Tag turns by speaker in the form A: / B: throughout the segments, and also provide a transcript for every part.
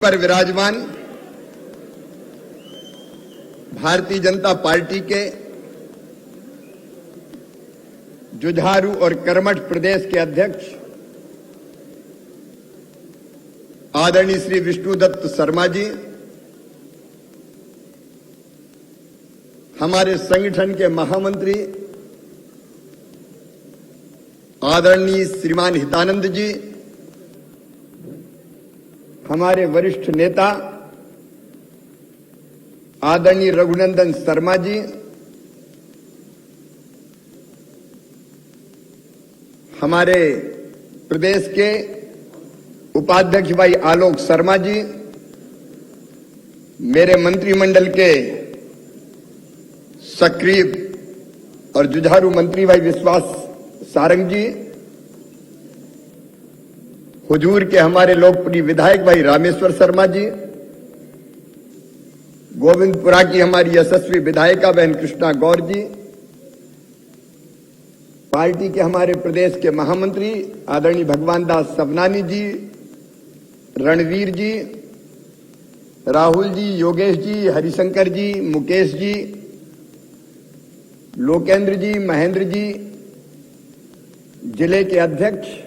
A: पर विराजमान भारतीय जनता पार्टी के जुझारू और कर्मठ प्रदेश के अध्यक्ष आदरणीय श्री विष्णुदत्त शर्मा जी, हमारे संगठन के महामंत्री आदरणीय श्रीमान हितानंद जी, हमारे वरिष्ठ नेता आदरणीय रघुनंदन शर्मा जी, हमारे प्रदेश के उपाध्यक्ष भाई आलोक शर्मा जी, मेरे मंत्रिमंडल के सक्रिय और जुझारू मंत्री भाई विश्वास सारंग जी, हुजूर के हमारे लोकप्रिय विधायक भाई रामेश्वर शर्मा जी, गोविंदपुरा की हमारी यशस्वी विधायिका बहन कृष्णा गौर जी, पार्टी के हमारे प्रदेश के महामंत्री आदरणीय भगवान दास सबनानी जी, रणवीर जी, राहुल जी, योगेश जी, हरिशंकर जी, मुकेश जी, लोकेंद्र जी, महेंद्र जी, जिले के अध्यक्ष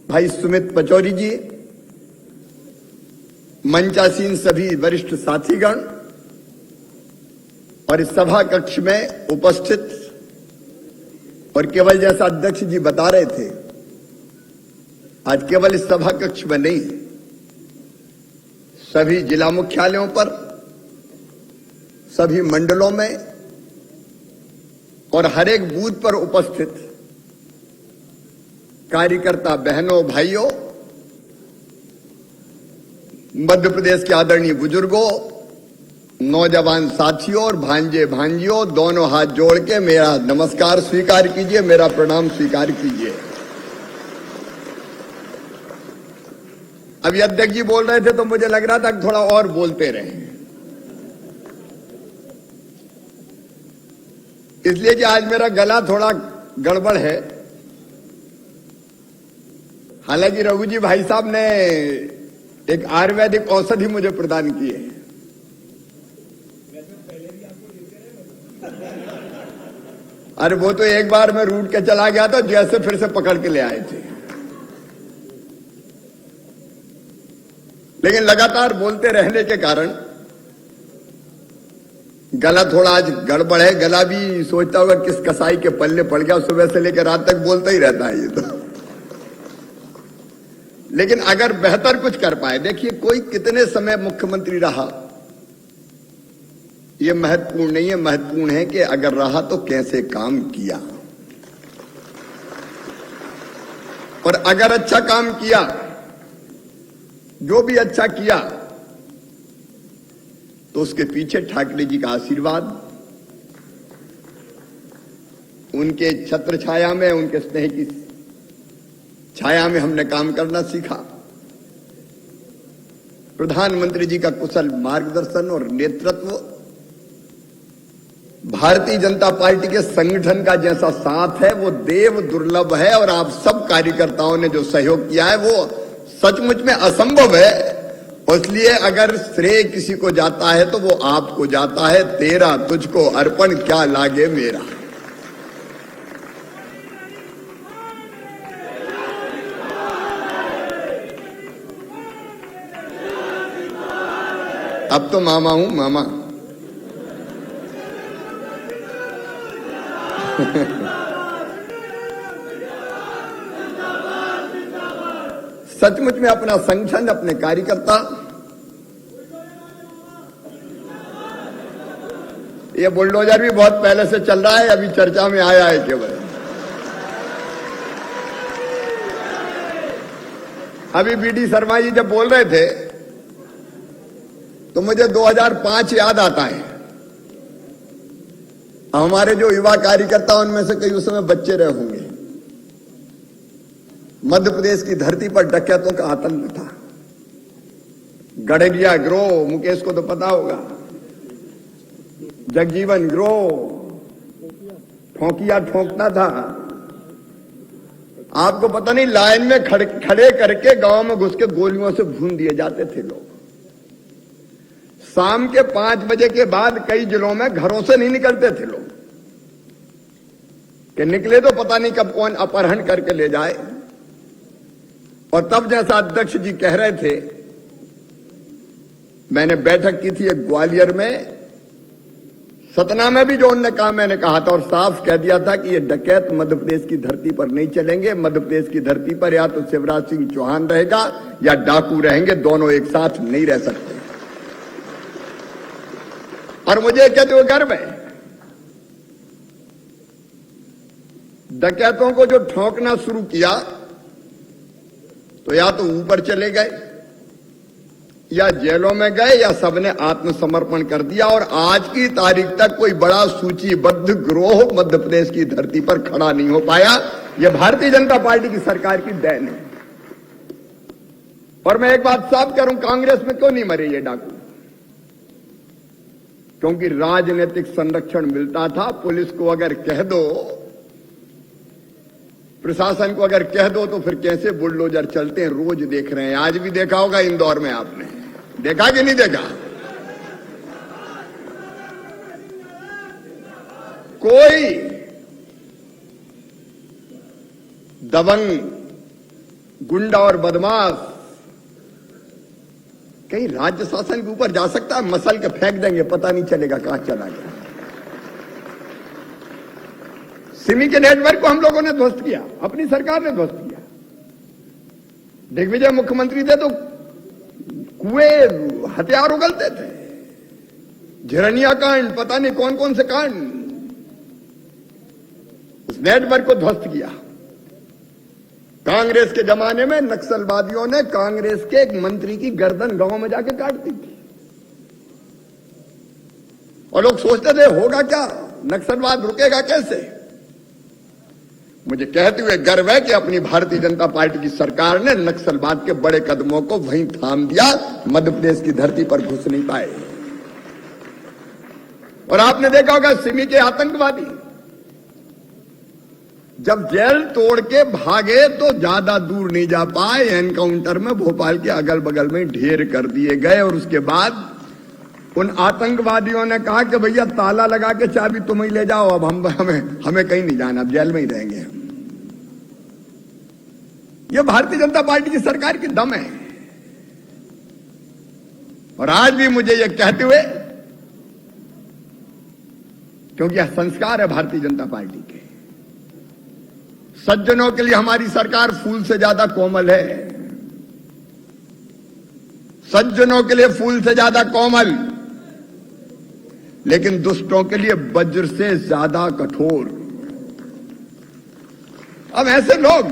A: भाई सुमित पचौरी जी, मंचासीन सभी वरिष्ठ साथीगण और इस सभा कक्ष में उपस्थित, और केवल जैसा अध्यक्ष जी बता रहे थे, आज केवल इस सभा कक्ष में नहीं, सभी जिला मुख्यालयों पर, सभी मंडलों में और हर एक बूथ पर उपस्थित कार्यकर्ता बहनों भाइयों, मध्य प्रदेश के आदरणीय बुजुर्गों, नौजवान साथियों और भांजे भांजियों, दोनों हाथ जोड़ के मेरा नमस्कार स्वीकार कीजिए, मेरा प्रणाम स्वीकार कीजिए। अभी अध्यक्ष जी बोल रहे थे तो मुझे लग रहा था कि थोड़ा और बोलते रहे, इसलिए कि आज मेरा गला थोड़ा गड़बड़ है। हालांकि रघु जी भाई साहब ने एक आयुर्वेदिक औषधि मुझे प्रदान की है, अरे वो तो एक बार मैं रूट के चला गया था, जैसे फिर से पकड़ के ले आए थे, लेकिन लगातार बोलते रहने के कारण गला थोड़ा आज गड़बड़ है। गला भी सोचता होगा किस कसाई के पल्ले पड़ गया, सुबह से लेकर रात तक बोलता ही रहता है ये तो। लेकिन अगर बेहतर कुछ कर पाए, देखिए कोई कितने समय मुख्यमंत्री रहा ये महत्वपूर्ण नहीं है, महत्वपूर्ण है कि अगर रहा तो कैसे काम किया, और अगर अच्छा काम किया, जो भी अच्छा किया, तो उसके पीछे ठाकरे जी का आशीर्वाद, उनके छत्र छाया में, उनके स्नेह की छाया में हमने काम करना सीखा। प्रधानमंत्री जी का कुशल मार्गदर्शन और नेतृत्व, भारतीय जनता पार्टी के संगठन का जैसा साथ है वो देव दुर्लभ है, और आप सब कार्यकर्ताओं ने जो सहयोग किया है वो सचमुच में असंभव है। इसलिए अगर श्रेय किसी को जाता है तो वो आपको जाता है। तेरा तुझको अर्पण क्या लागे मेरा। अब तो मामा हूं, मामा। सचमुच में अपना संगठन, अपने कार्यकर्ता, ये बुलडोजर भी बहुत पहले से चल रहा है, अभी चर्चा में आया है केवल। अभी बीडी शर्मा जी जब बोल रहे थे तो मुझे 2005 याद आता है। हमारे जो युवा कार्यकर्ता उनमें से कई उस समय बच्चे रहे होंगे। मध्य प्रदेश की धरती पर डकैतों का आतंक था। गड़ेरिया गिरोह, मुकेश को तो पता होगा, जगजीवन गिरोह, ठोंकिया ठोंकता था, आपको पता नहीं, लाइन में खड़े करके गांव में घुस के गोलियों से भून दिए जाते थे लोग। शाम के 5 बजे के बाद कई जिलों में घरों से नहीं निकलते थे लोग, कि निकले तो पता नहीं कब कौन अपहरण करके ले जाए। और तब जैसा अध्यक्ष जी कह रहे थे, मैंने बैठक की थी एक ग्वालियर में, सतना में भी जो उनने कहा मैंने कहा था और साफ कह दिया था कि ये डकैत मध्य प्रदेश की धरती पर नहीं चलेंगे। मध्य प्रदेश की धरती पर या तो शिवराज सिंह चौहान रहेगा या डाकू रहेंगे, दोनों एक साथ नहीं रह सकते। और मुझे कहते हुए गर्व है, डकैतों को जो ठोंकना शुरू किया तो या तो ऊपर चले गए या जेलों में गए या सबने आत्मसमर्पण कर दिया। और आज की तारीख तक कोई बड़ा सूचीबद्ध गिरोह मध्य प्रदेश की धरती पर खड़ा नहीं हो पाया। यह भारतीय जनता पार्टी की सरकार की देन है। और मैं एक बात साफ करूं, कांग्रेस में क्यों नहीं मरे ये डाकू? क्योंकि राजनीतिक संरक्षण मिलता था। पुलिस को अगर कह दो, प्रशासन को अगर कह दो तो फिर कैसे बुलडोजर चलते हैं, रोज देख रहे हैं। आज भी देखा होगा इंदौर में, आपने देखा कि नहीं देखा? कोई दबंग, गुंडा और बदमाश कहीं राज्य शासन के ऊपर जा सकता है? मसल के फेंक देंगे, पता नहीं चलेगा कहां चला गया। सिमी के नेटवर्क को हम लोगों ने ध्वस्त किया, अपनी सरकार ने ध्वस्त किया। दिग्विजय मुख्यमंत्री थे तो कुएं हथियार उगलते थे, झरनिया कांड, पता नहीं कौन कौन से कांड, उस नेटवर्क को ध्वस्त किया। कांग्रेस के जमाने में नक्सलवादियों ने कांग्रेस के एक मंत्री की गर्दन गांव में जाके काट दी थी और लोग सोचते थे होगा क्या, नक्सलवाद रुकेगा कैसे? मुझे कहते हुए गर्व है कि अपनी भारतीय जनता पार्टी की सरकार ने नक्सलवाद के बड़े कदमों को वहीं थाम दिया, मध्य प्रदेश की धरती पर घुस नहीं पाए। और आपने देखा होगा सिमी के आतंकवादी जब जेल तोड़ के भागे तो ज्यादा दूर नहीं जा पाए, एनकाउंटर में भोपाल के अगल बगल में ढेर कर दिए गए। और उसके बाद उन आतंकवादियों ने कहा कि भैया ताला लगा के चाबी तुम ही ले जाओ, अब हमें कहीं नहीं जाना, अब जेल में ही रहेंगे। यह भारतीय जनता पार्टी की सरकार की दम है। और आज भी मुझे यह कहते हुए, क्योंकि यह संस्कार है भारतीय जनता पार्टी के, सज्जनों के लिए हमारी सरकार फूल से ज्यादा कोमल है, सज्जनों के लिए फूल से ज्यादा कोमल, लेकिन दुष्टों के लिए वज्र से ज्यादा कठोर। अब ऐसे लोग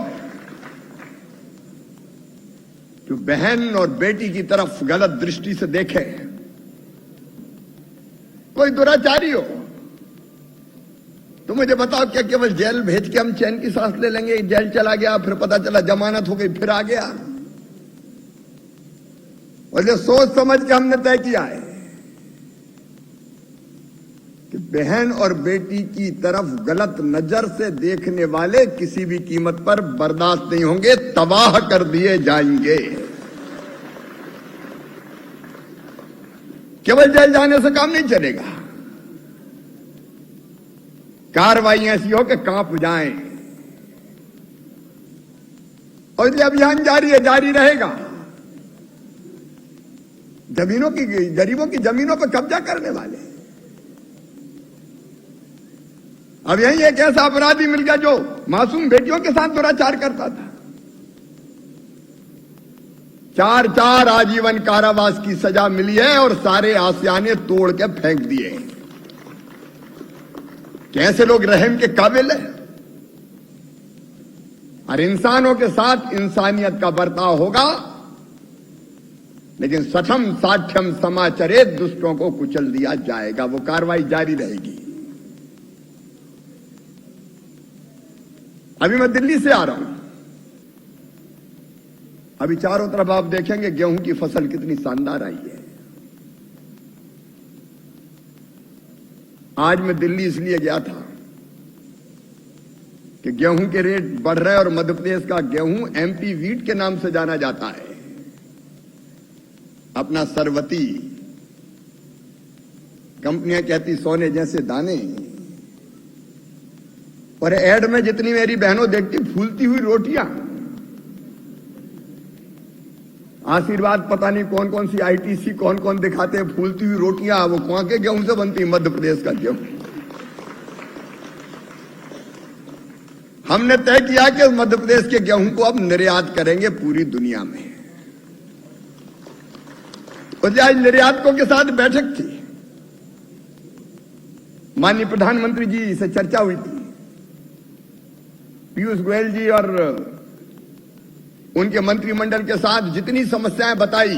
A: जो बहन और बेटी की तरफ गलत दृष्टि से देखें, कोई दुराचारी हो तो मुझे बताओ, क्या केवल जेल भेज के हम चैन की सांस ले लेंगे? जेल चला गया, फिर पता चला जमानत हो गई, फिर आ गया। और जो सोच समझ के हमने तय किया है कि बहन और बेटी की तरफ गलत नजर से देखने वाले किसी भी कीमत पर बर्दाश्त नहीं होंगे, तबाह कर दिए जाएंगे। केवल जेल जाने से काम नहीं चलेगा, कार्रवाई ऐसी हो कि कांप जाएं। और इसलिए अभियान जारी है, जारी रहेगा। जमीनों की, गरीबों की जमीनों पर कब्जा करने वाले, अब यही एक ऐसा अपराधी मिल गया जो मासूम बेटियों के साथ दुराचार करता था। 4 आजीवन कारावास की सजा मिली है और सारे आसियाने तोड़ के फेंक दिए। कैसे लोग रहम के काबिल है? और इंसानों के साथ इंसानियत का बर्ताव होगा, लेकिन सठम साठ्यम समाचरे, दुष्टों को कुचल दिया जाएगा। वो कार्रवाई जारी रहेगी। अभी मैं दिल्ली से आ रहा हूं, अभी चारों तरफ आप देखेंगे गेहूं की फसल कितनी शानदार आई है। आज मैं दिल्ली इसलिए गया था, कि गेहूं के रेट बढ़ रहे और मध्य प्रदेश का गेहूं एमपी वीट के नाम से जाना जाता है। अपना सरवती, कंपनियां कहती सोने जैसे दाने, और एड में जितनी मेरी बहनों देखती फूलती हुई रोटियां, आशीर्वाद पता नहीं कौन कौन सी आईटीसी कौन कौन दिखाते हैं फूलती हुई रोटियां, वो कौन के गेहूं से बनती, मध्य प्रदेश का गेहूं। हमने तय किया कि मध्य प्रदेश के गेहूं को अब निर्यात करेंगे पूरी दुनिया में। और आज निर्यातकों के साथ बैठक थी, माननीय प्रधानमंत्री जी से चर्चा हुई थी, पीयूष गोयल जी और उनके मंत्रिमंडल के साथ जितनी समस्याएं बताई,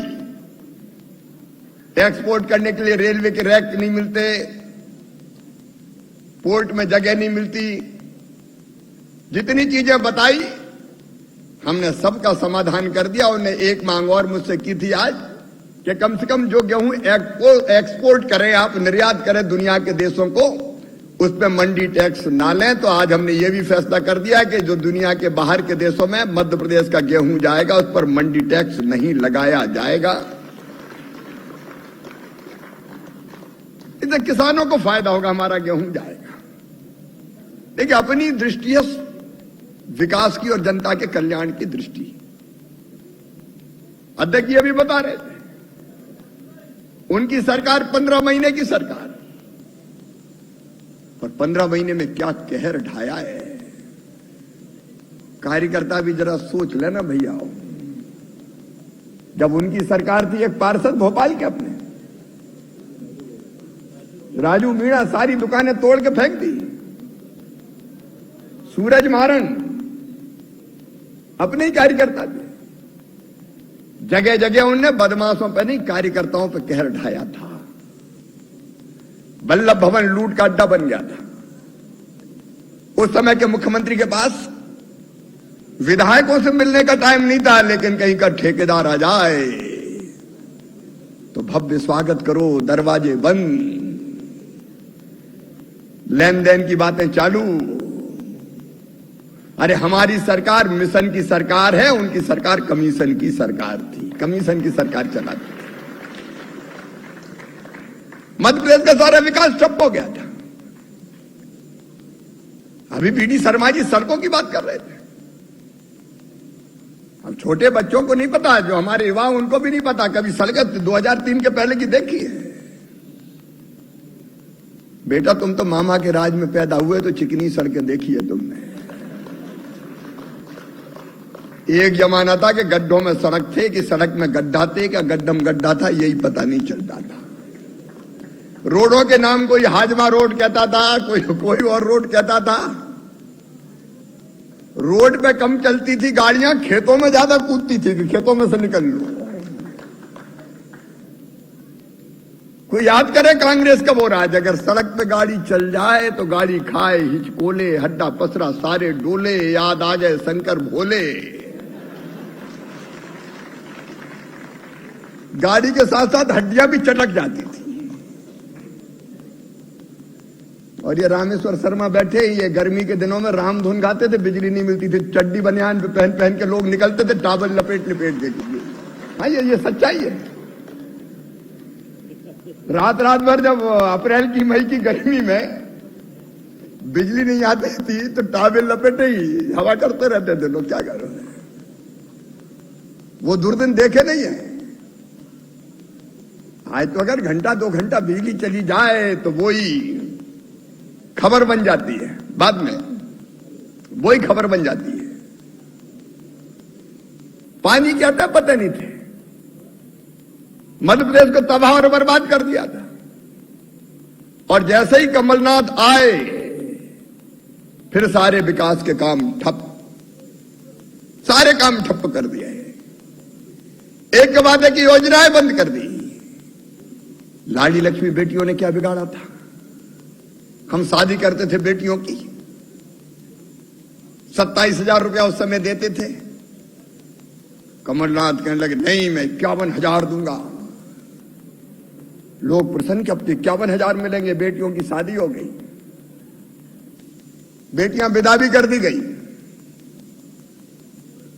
A: एक्सपोर्ट करने के लिए रेलवे के रैक नहीं मिलते, पोर्ट में जगह नहीं मिलती, जितनी चीजें बताई हमने सबका समाधान कर दिया। उन्हें एक मांग और मुझसे की थी आज कि कम से कम जो गेहूं एक्सपोर्ट करें आप, निर्यात करें दुनिया के देशों को, उस पर मंडी टैक्स ना लें। तो आज हमने ये भी फैसला कर दिया कि जो दुनिया के बाहर के देशों में मध्य प्रदेश का गेहूं जाएगा उस पर मंडी टैक्स नहीं लगाया जाएगा। इससे किसानों को फायदा होगा, हमारा गेहूं जाएगा। देखिए, अपनी दृष्टि है विकास की और जनता के कल्याण की दृष्टि। अध्यक्ष जी अभी बता रहे थे, उनकी सरकार 15 महीने की सरकार, और 15 महीने में क्या कहर ढाया है। कार्यकर्ता भी जरा सोच लेना भैया। जब उनकी सरकार थी, एक पार्षद भोपाल के अपने राजू मीणा सारी दुकानें तोड़ के फेंक दी। सूरज महारण अपने ही कार्यकर्ता थे, जगह जगह उनने बदमाशों पर नहीं कार्यकर्ताओं पर कहर ढाया था। वल्लभ भवन लूट का अड्डा बन गया था। उस समय के मुख्यमंत्री के पास विधायकों से मिलने का टाइम नहीं था, लेकिन कहीं का ठेकेदार आ जाए तो भव्य स्वागत करो, दरवाजे बंद, लेन देन की बातें चालू। अरे हमारी सरकार मिशन की सरकार है, उनकी सरकार कमीशन की सरकार थी, कमीशन की सरकार चलाती। मध्य प्रदेश का सारा विकास ठप हो गया था। अभी बीडी शर्मा जी सड़कों की बात कर रहे थे। अब छोटे बच्चों को नहीं पता, जो हमारे युवा उनको भी नहीं पता, कभी सड़क 2003 के पहले की देखी है। बेटा तुम तो मामा के राज में पैदा हुए, तो चिकनी सड़कें देखी है तुमने। एक जमाना था कि गड्ढों में सड़क थे, कि सड़क में गड्ढा थे, क्या गड्ढम गड्ढा था, यही पता नहीं चलता था। रोडों के नाम कोई हाजमा रोड कहता था, कोई और रोड कहता था। रोड पे कम चलती थी गाड़ियां, खेतों में ज्यादा कूदती थी कि खेतों में से निकल लो। कोई याद करे कांग्रेस कब हो रहा है? अगर सड़क पे गाड़ी चल जाए तो गाड़ी खाए हिचकोले, हड्डा पसरा सारे डोले, याद आ जाए शंकर भोले। गाड़ी के साथ साथ हड्डियां भी चटक जाती थी। और ये रामेश्वर शर्मा बैठे, ये गर्मी के दिनों में रामधुन गाते थे, बिजली नहीं मिलती थी, चड्डी बनियान पे पहन पहन के लोग निकलते थे, टावल लपेट लपेट के। हाँ, ये सच्चाई है। रात भर जब अप्रैल की मई की गर्मी में बिजली नहीं आती थी तो टावल लपेटे ही हवा करते रहते थे लोग। क्या करो, वो दुर्दिन देखे नहीं है। आज तो अगर घंटा 2 घंटा बिजली चली जाए तो वही खबर बन जाती है, बाद में वही खबर बन जाती है। पानी क्या था पता नहीं थे, मध्य प्रदेश को तबाह और बर्बाद कर दिया था। और जैसे ही कमलनाथ आए, फिर सारे विकास के काम ठप, सारे काम ठप कर दिए। एक के बाद एक योजनाएं बंद कर दी। लाडली लक्ष्मी बेटियों ने क्या बिगाड़ा था? हम शादी करते थे बेटियों की, 27,000 रुपया उस समय देते थे। कमलनाथ कहने लगे नहीं, मैं 51,000 दूंगा। लोग प्रसन्न कि अब 51,000 मिलेंगे, बेटियों की शादी हो गई। बेटियां विदा भी कर दी गई,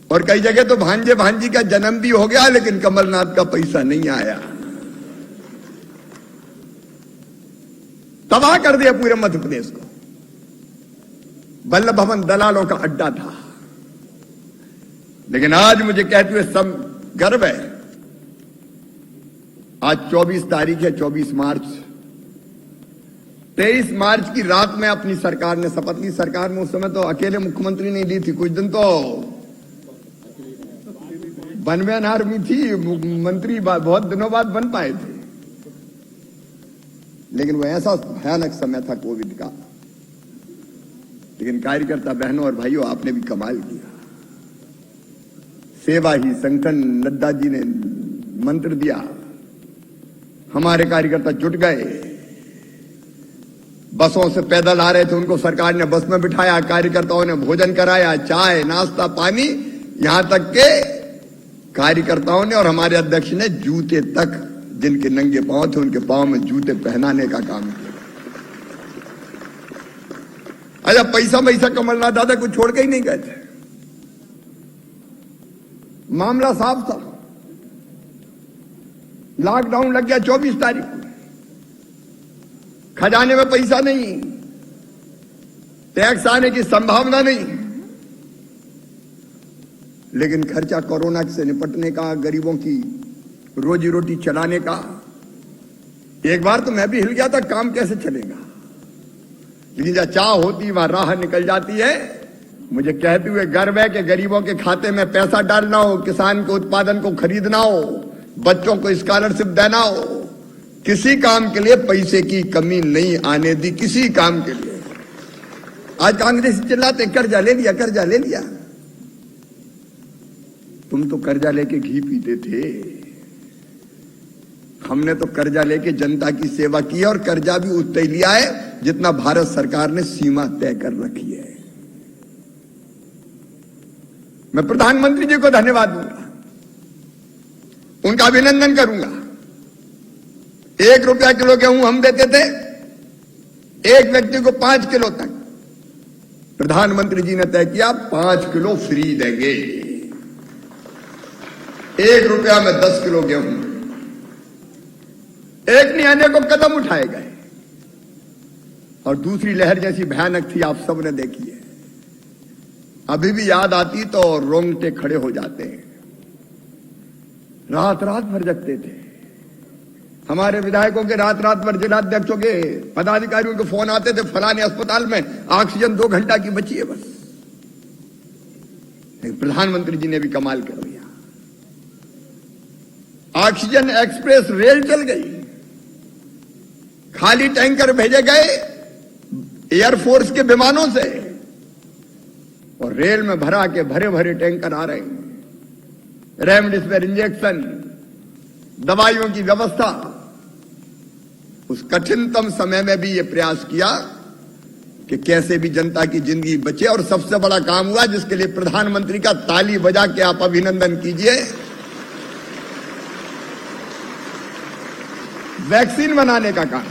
A: और कई जगह तो भांजे भांजी का जन्म भी हो गया, लेकिन कमलनाथ का पैसा नहीं आया। तबाह कर दिया पूरे मध्य प्रदेश को। वल्लभ भवन दलालों का अड्डा था, लेकिन आज मुझे कहते हुए सब गर्व है। आज 24 तारीख है, 24 मार्च। 23 मार्च की रात में अपनी सरकार ने शपथ ली। सरकार में उस समय तो अकेले मुख्यमंत्री नहीं ली थी, कुछ दिन तो 92 आर्मी थी, मंत्री बहुत दिनों बाद बन पाए थे। लेकिन वो ऐसा भयानक समय था कोविड का। लेकिन कार्यकर्ता बहनों और भाइयों, आपने भी कमाल किया। सेवा ही संगठन, नड्डा जी ने मंत्र दिया, हमारे कार्यकर्ता जुट गए। बसों से पैदल आ रहे थे, उनको सरकार ने बस में बिठाया, कार्यकर्ताओं ने भोजन कराया, चाय नाश्ता पानी, यहां तक के कार्यकर्ताओं ने और हमारे अध्यक्ष ने जूते तक, जिनके नंगे पांव थे उनके पांव में जूते पहनाने का काम किया। अच्छा, पैसा कमलनाथ दादा कुछ छोड़ के ही नहीं गए थे। मामला साफ था। लॉकडाउन लग गया 24 तारीख को, खजाने में पैसा नहीं, टैक्स आने की संभावना नहीं, लेकिन खर्चा कोरोना से निपटने का, गरीबों की रोजी रोटी चलाने का। एक बार तो मैं भी हिल गया था, काम कैसे चलेगा। लेकिन जहां चाह होती वहां राह निकल जाती है। मुझे कहते हुए गर्व है कि गरीबों के खाते में पैसा डालना हो, किसान के उत्पादन को खरीदना हो, बच्चों को स्कॉलरशिप देना हो, किसी काम के लिए पैसे की कमी नहीं आने दी, किसी काम के लिए। आज कांग्रेस चिल्लाते कर्जा ले लिया, कर्जा ले लिया। तुम तो कर्जा लेके घी पीते थे, हमने तो कर्जा लेके जनता की सेवा की है, और कर्जा भी उतना ही लिया है जितना भारत सरकार ने सीमा तय कर रखी है। मैं प्रधानमंत्री जी को धन्यवाद दूंगा, उनका अभिनंदन करूंगा। 1 रुपया किलो गेहूं हम देते थे, एक व्यक्ति को 5 किलो तक। प्रधानमंत्री जी ने तय किया 5 किलो फ्री देंगे, 1 रुपया में 10 किलो गेहूं। एक नहीं अनेकों कदम उठाए गए, और दूसरी लहर जैसी भयानक थी, आप सबने देखी है। अभी भी याद आती तो रोंगटे खड़े हो जाते हैं। रात रात भर जगते थे हमारे विधायकों के, रात रात भर जिलाध्यक्षों के, पदाधिकारियों के फोन आते थे, फलाने अस्पताल में ऑक्सीजन 2 घंटा की बची है बस। लेकिन प्रधानमंत्री जी ने भी कमाल कर दिया। ऑक्सीजन एक्सप्रेस रेल चल गई, खाली टैंकर भेजे गए एयरफोर्स के विमानों से, और रेल में भरा के भरे भरे टैंकर आ रहे हैं। रेमडेसिविर इंजेक्शन, दवाइयों की व्यवस्था। उस कठिनतम समय में भी यह प्रयास किया कि कैसे भी जनता की जिंदगी बचे, और सबसे बड़ा काम हुआ जिसके लिए प्रधानमंत्री का ताली बजा के आप अभिनंदन कीजिए, वैक्सीन बनाने का काम।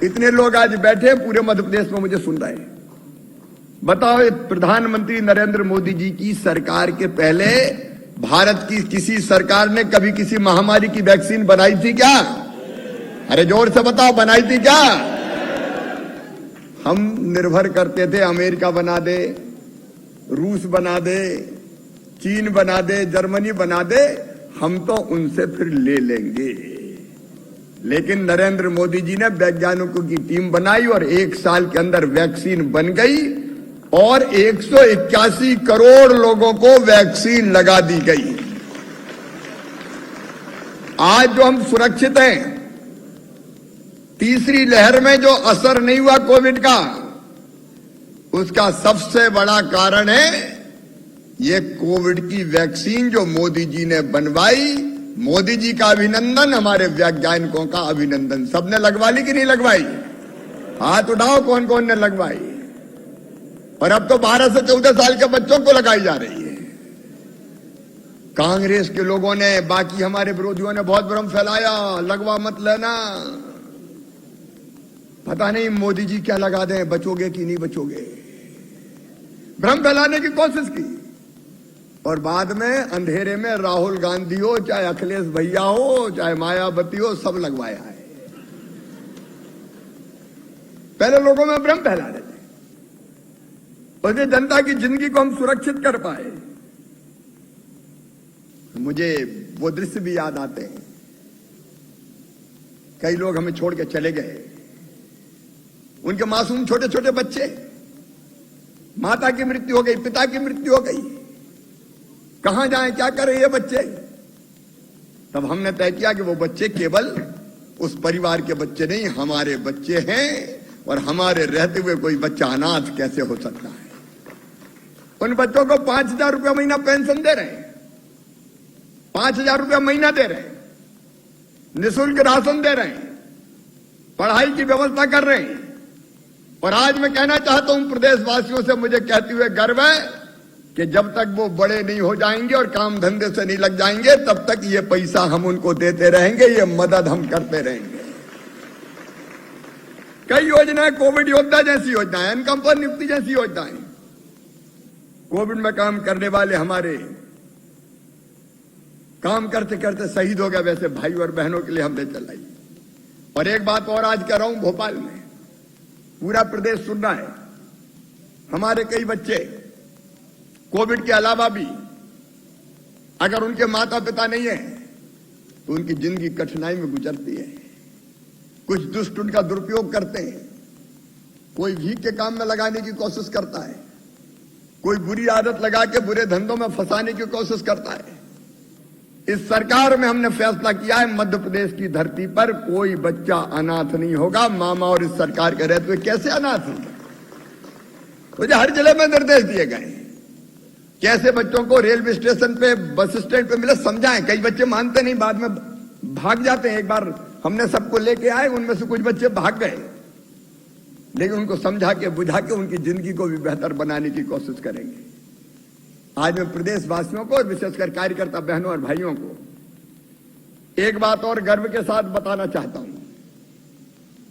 A: इतने लोग आज बैठे पूरे मध्य प्रदेश में मुझे सुन रहे हैं। बताओ, प्रधानमंत्री नरेंद्र मोदी जी की सरकार के पहले भारत की किसी सरकार ने कभी किसी महामारी की वैक्सीन बनाई थी क्या? अरे जोर से बताओ, बनाई थी क्या? हम निर्भर करते थे अमेरिका बना दे, रूस बना दे, चीन बना दे, जर्मनी बना दे, हम तो उनसे फिर ले लेंगे। लेकिन नरेंद्र मोदी जी ने वैज्ञानिकों की टीम बनाई और 1 साल के अंदर वैक्सीन बन गई और 181 करोड़ लोगों को वैक्सीन लगा दी गई। आज जो हम सुरक्षित हैं, तीसरी लहर में जो असर नहीं हुआ कोविड का, उसका सबसे बड़ा कारण है ये कोविड की वैक्सीन जो मोदी जी ने बनवाई। मोदी जी का अभिनंदन, हमारे वैज्ञानिकों का अभिनंदन। सबने लगवा ली कि नहीं लगवाई? हाथ उठाओ कौन कौन ने लगवाई। और अब तो 12 से 14 साल के बच्चों को लगाई जा रही है। कांग्रेस के लोगों ने, बाकी हमारे विरोधियों ने बहुत भ्रम फैलाया, लगवा मत लेना। पता नहीं मोदी जी क्या लगा दें, बचोगे कि नहीं बचोगे। भ्रम फैलाने की कोशिश की और बाद में अंधेरे में राहुल गांधी हो, चाहे अखिलेश भैया हो, चाहे मायावती हो, सब लगवाया है। पहले लोगों में भ्रम फैला रहे थे, उससे जनता की जिंदगी को हम सुरक्षित कर पाए। मुझे वो दृश्य भी याद आते हैं, कई लोग हमें छोड़ के चले गए, उनके मासूम छोटे छोटे बच्चे, माता की मृत्यु हो गई, पिता की मृत्यु हो गई, कहां जाएं, क्या करें ये बच्चे। तब हमने तय किया कि वो बच्चे केवल उस परिवार के बच्चे नहीं, हमारे बच्चे हैं, और हमारे रहते हुए कोई बच्चा अनाथ कैसे हो सकता है। उन बच्चों को 5,000 रुपया महीना पेंशन दे रहे हैं, 5,000 रुपया महीना दे रहे हैं, निःशुल्क राशन दे रहे हैं, पढ़ाई की व्यवस्था कर रहे हैं। और आज मैं कहना चाहता हूं प्रदेशवासियों से, मुझे कहते हुए गर्व है कि जब तक वो बड़े नहीं हो जाएंगे और काम धंधे से नहीं लग जाएंगे, तब तक ये पैसा हम उनको देते रहेंगे, ये मदद हम करते रहेंगे। कई योजनाएं, कोविड योद्धा जैसी योजनाएं, इनकम पर नियुक्ति जैसी योजनाएं, कोविड में काम करने वाले हमारे काम करते करते शहीद हो गए, वैसे भाई और बहनों के लिए हमने चलाई। और एक बात और आज कर रहा हूं, भोपाल में पूरा प्रदेश सुन रहा है, हमारे कई बच्चे कोविड के अलावा भी अगर उनके माता पिता नहीं है तो उनकी जिंदगी कठिनाई में गुजरती है। कुछ दुष्ट उनका दुरुपयोग करते हैं, कोई भीख के काम में लगाने की कोशिश करता है, कोई बुरी आदत लगा के बुरे धंधों में फंसाने की कोशिश करता है। इस सरकार में हमने फैसला किया है, मध्य प्रदेश की धरती पर कोई बच्चा अनाथ नहीं होगा। मामा और इस सरकार के रहते हुए कैसे अनाथ होगा। मुझे हर जिले में निर्देश दिए गए कैसे बच्चों को रेलवे स्टेशन पे, बस स्टैंड पे मिले, समझाएं। कई बच्चे मानते नहीं, बाद में भाग जाते हैं। एक बार हमने सबको लेके आए, उनमें से कुछ बच्चे भाग गए, लेकिन उनको समझा के बुझा के उनकी जिंदगी को भी बेहतर बनाने की कोशिश करेंगे। आज मैं प्रदेशवासियों को और विशेषकर कार्यकर्ता बहनों और भाइयों को एक बात और गर्व के साथ बताना चाहता हूं।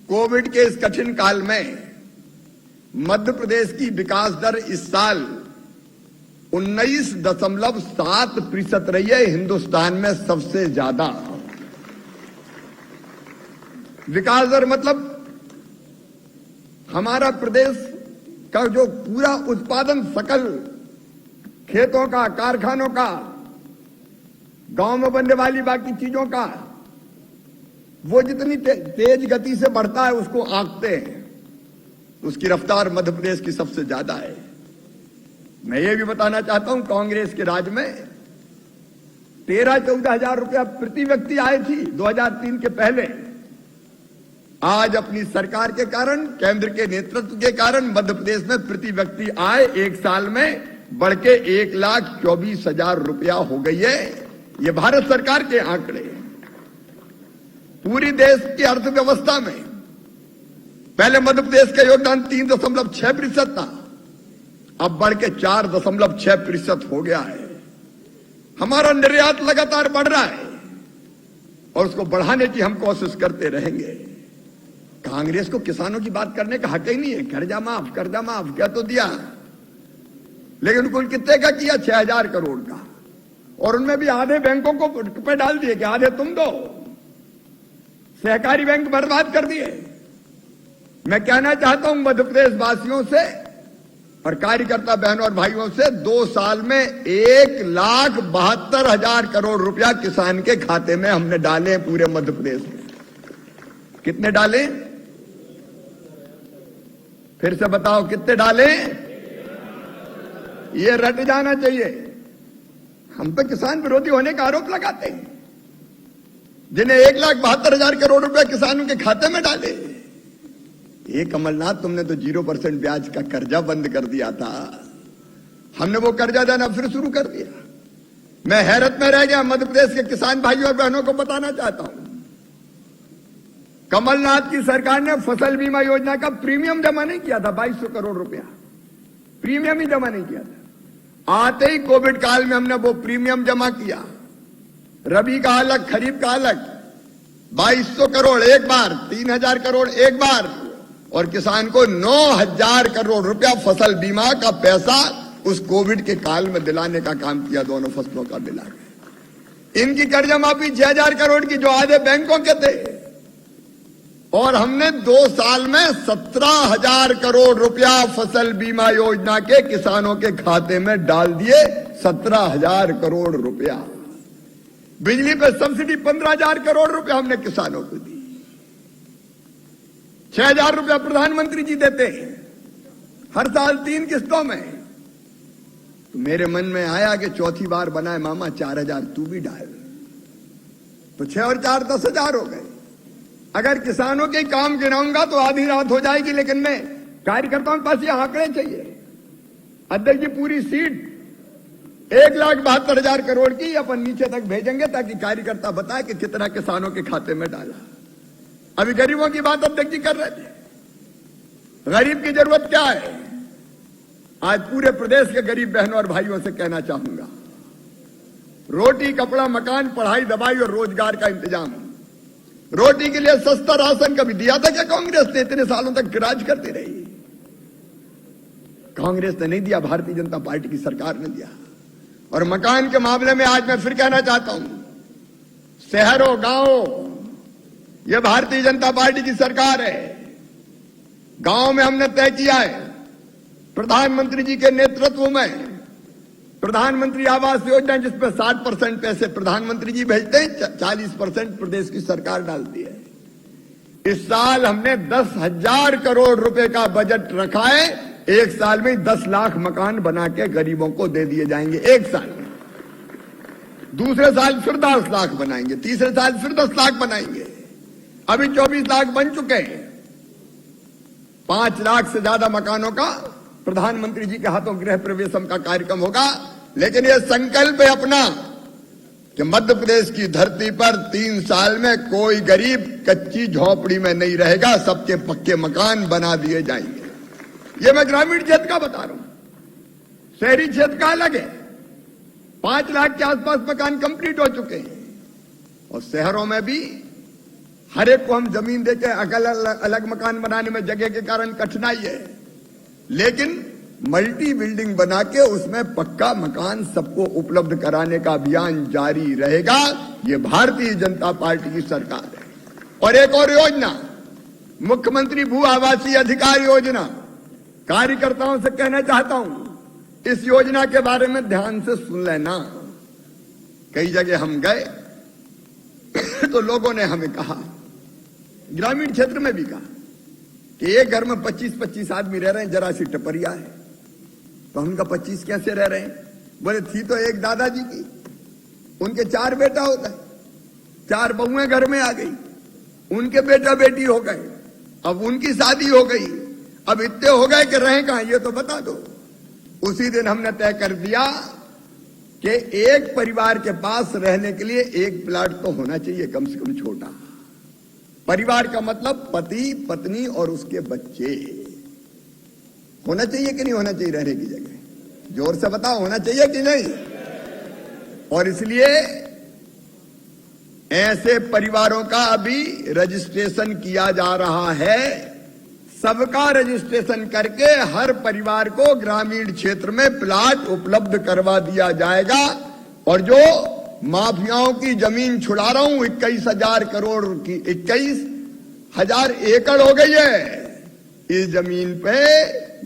A: कोविड के इस कठिन काल में मध्य प्रदेश की विकास दर इस साल 19.7% रही है, हिंदुस्तान में सबसे ज्यादा विकास दर। मतलब हमारा प्रदेश का जो पूरा उत्पादन, सकल खेतों का, कारखानों का, गांव में बनने वाली बाकी चीजों का, वो जितनी तेज गति से बढ़ता है उसको आंकते हैं, उसकी रफ्तार मध्य प्रदेश की सबसे ज्यादा है। मैं ये भी बताना चाहता हूं, कांग्रेस के राज में 13-14 हजार रुपया प्रति व्यक्ति आए थी 2003 के पहले। आज अपनी सरकार के कारण, केंद्र के नेतृत्व के कारण मध्य प्रदेश में प्रति व्यक्ति आय एक साल में बढ़ के 1,24,000 रुपया हो गई है। ये भारत सरकार के आंकड़े। पूरी देश की अर्थव्यवस्था में पहले मध्य प्रदेश का योगदान 3.6% था, अब बढ़ के 4.6% हो गया है। हमारा निर्यात लगातार बढ़ रहा है और उसको बढ़ाने की हम कोशिश करते रहेंगे। कांग्रेस को किसानों की बात करने का हक ही नहीं है। कर्जा माफ क्या तो दिया, लेकिन उनको कितने का किया? 6,000 करोड़ का, और उनमें भी आधे बैंकों को पे डाल दिए कि आधे तुम दो। सहकारी बैंक बर्बाद कर दिए। मैं कहना चाहता हूं मध्य प्रदेश वासियों से और कार्यकर्ता बहनों और भाइयों से, 2 साल में 1,72,000 करोड़ रुपया किसान के खाते में हमने डाले पूरे मध्य प्रदेश में। कितने डाले? फिर से बताओ, कितने डाले? ये रट जाना चाहिए। हम पे किसान विरोधी होने का आरोप लगाते हैं, जिन्हें 1,72,000 करोड़ रुपया किसानों के खाते में डाले। ये कमलनाथ, तुमने तो 0% ब्याज का कर्जा बंद कर दिया था, हमने वो कर्जा देना फिर शुरू कर दिया। मैं हैरत में रह गया। मध्य प्रदेश के किसान भाइयों और बहनों को बताना चाहता हूं, कमलनाथ की सरकार ने फसल बीमा योजना का प्रीमियम जमा नहीं किया था। 2,200 करोड़ रुपया प्रीमियम ही जमा नहीं किया था। आते ही कोविड काल में हमने वो प्रीमियम जमा किया। रबी का अलग, खरीफ का अलग। 2,200 करोड़ एक बार, 3,000 करोड़ एक बार, और किसान को 9,000 करोड़ रुपया फसल बीमा का पैसा उस कोविड के काल में दिलाने का काम किया, दोनों फसलों का मिला के। इनकी कर्जा माफी 6,000 करोड़ की, जो आधे बैंकों के थे, और हमने 2 साल में 17,000 करोड़ रुपया फसल बीमा योजना के किसानों के खाते में डाल दिए। 17,000 करोड़ रुपया। बिजली पे सब्सिडी 15,000 करोड़ रुपया हमने किसानों को दी। 6,000 रुपया प्रधानमंत्री जी देते हैं हर साल 3 किस्तों में। तो मेरे मन में आया कि चौथी बार बनाए मामा 4,000 तू भी डाल, तो 6 और 4 10,000 हो गए। अगर किसानों के काम गिनाऊंगा तो आधी रात हो जाएगी, लेकिन मैं कार्यकर्ताओं के पास ये आंकड़े चाहिए। अध्यक्ष जी पूरी सीट 1,72,000 करोड़ की अपन नीचे तक भेजेंगे ताकि कार्यकर्ता बताए कि कितना किसानों के खाते में डाला। अभी गरीबों की बात अध्यक्ष जी कर रहे थे। गरीब की जरूरत क्या है? आज पूरे प्रदेश के गरीब बहनों और भाइयों से कहना चाहूंगा, रोटी, कपड़ा, मकान, पढ़ाई, दवाई और रोजगार का इंतजाम। रोटी के लिए सस्ता राशन कभी दिया था क्या कांग्रेस ने? इतने सालों तक राज करती रही। कांग्रेस ने नहीं दिया, भारतीय जनता पार्टी की सरकार ने दिया। और मकान के मामले में आज मैं फिर कहना चाहता हूं, शहरों, गांवों, यह भारतीय जनता पार्टी की सरकार है। गांव में हमने तय किया है, प्रधानमंत्री जी के नेतृत्व में प्रधानमंत्री आवास योजना, जिसमें 60% पैसे प्रधानमंत्री जी भेजते हैं, 40% प्रदेश की सरकार डालती है। इस साल हमने 10,000 करोड़ रुपए का बजट रखा है। एक साल में 10 लाख मकान बना के गरीबों को दे दिए जाएंगे, एक साल में। दूसरे साल फिर 10 लाख बनाएंगे, तीसरे साल फिर 10 लाख बनाएंगे। अभी 24 लाख बन चुके हैं। 5 लाख से ज्यादा मकानों का प्रधानमंत्री जी के हाथों गृह प्रवेशम का कार्यक्रम होगा। लेकिन यह संकल्प है अपना कि मध्य प्रदेश की धरती पर 3 साल में कोई गरीब कच्ची झोपड़ी में नहीं रहेगा, सबके पक्के मकान बना दिए जाएंगे। ये मैं ग्रामीण क्षेत्र का बता रहा हूं, शहरी क्षेत्र का अलग है। 5 लाख के आसपास मकान कंप्लीट हो चुके हैं। और शहरों में भी हर एक को हम जमीन देके अलग मकान बनाने में जगह के कारण कठिनाई है, लेकिन मल्टी बिल्डिंग बना के उसमें पक्का मकान सबको उपलब्ध कराने का अभियान जारी रहेगा। ये भारतीय जनता पार्टी की सरकार है। और एक और योजना, मुख्यमंत्री भू आवासीय अधिकार योजना, कार्यकर्ताओं से कहना चाहता हूं, इस योजना के बारे में ध्यान से सुन लेना। कई जगह हम गए तो लोगों ने हमें कहा, ग्रामीण क्षेत्र में भी कहा, कि एक घर में 25-25 आदमी रह रहे हैं, जरा सी टपरिया है। तो उनका 25 कैसे रह रहे हैं? बोले थी तो एक दादाजी की, उनके 4 बेटा हो गए, 4 बहुएं घर में आ गई, उनके बेटा बेटी हो गए, अब उनकी शादी हो गई, अब इतने हो गए कि रहे कहां ये तो बता दो। उसी दिन हमने तय कर दिया कि एक परिवार के पास रहने के लिए एक प्लाट तो होना चाहिए, कम से कम छोटा। परिवार का मतलब पति, पत्नी और उसके बच्चे। होना चाहिए कि नहीं होना चाहिए रहने की जगह? जोर से बताओ, होना चाहिए कि नहीं? और इसलिए ऐसे परिवारों का अभी रजिस्ट्रेशन किया जा रहा है। सबका रजिस्ट्रेशन करके हर परिवार को ग्रामीण क्षेत्र में प्लाट उपलब्ध करवा दिया जाएगा। और जो माफियाओं की जमीन छुड़ा रहा हूं, 21,000 करोड़ की 21,000 एकड़ हो गई है, इस जमीन पे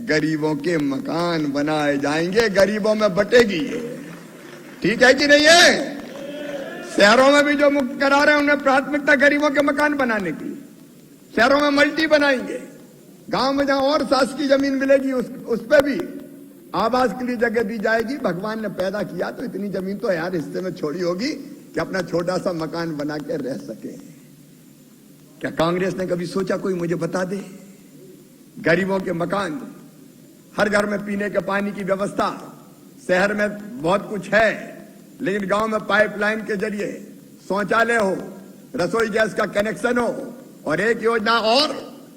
A: गरीबों के मकान बनाए जाएंगे, गरीबों में बटेगी। ठीक है कि नहीं है? शहरों में भी जो मुक्त करा रहे हैं उन्हें प्राथमिकता गरीबों के मकान बनाने की। शहरों में मल्टी बनाएंगे, गांव में जहां और शासकीय जमीन मिलेगी उस पे भी आवास के लिए जगह दी जाएगी। भगवान ने पैदा किया तो इतनी जमीन तो यार हिस्से में छोड़ी होगी कि अपना छोटा सा मकान बना के रह सके। क्या कांग्रेस ने कभी सोचा, कोई मुझे बता दे? गरीबों के मकान, हर घर में पीने के पानी की व्यवस्था, शहर में बहुत कुछ है, लेकिन गांव में पाइपलाइन के जरिए शौचालय हो, रसोई गैस का कनेक्शन हो, और एक योजना और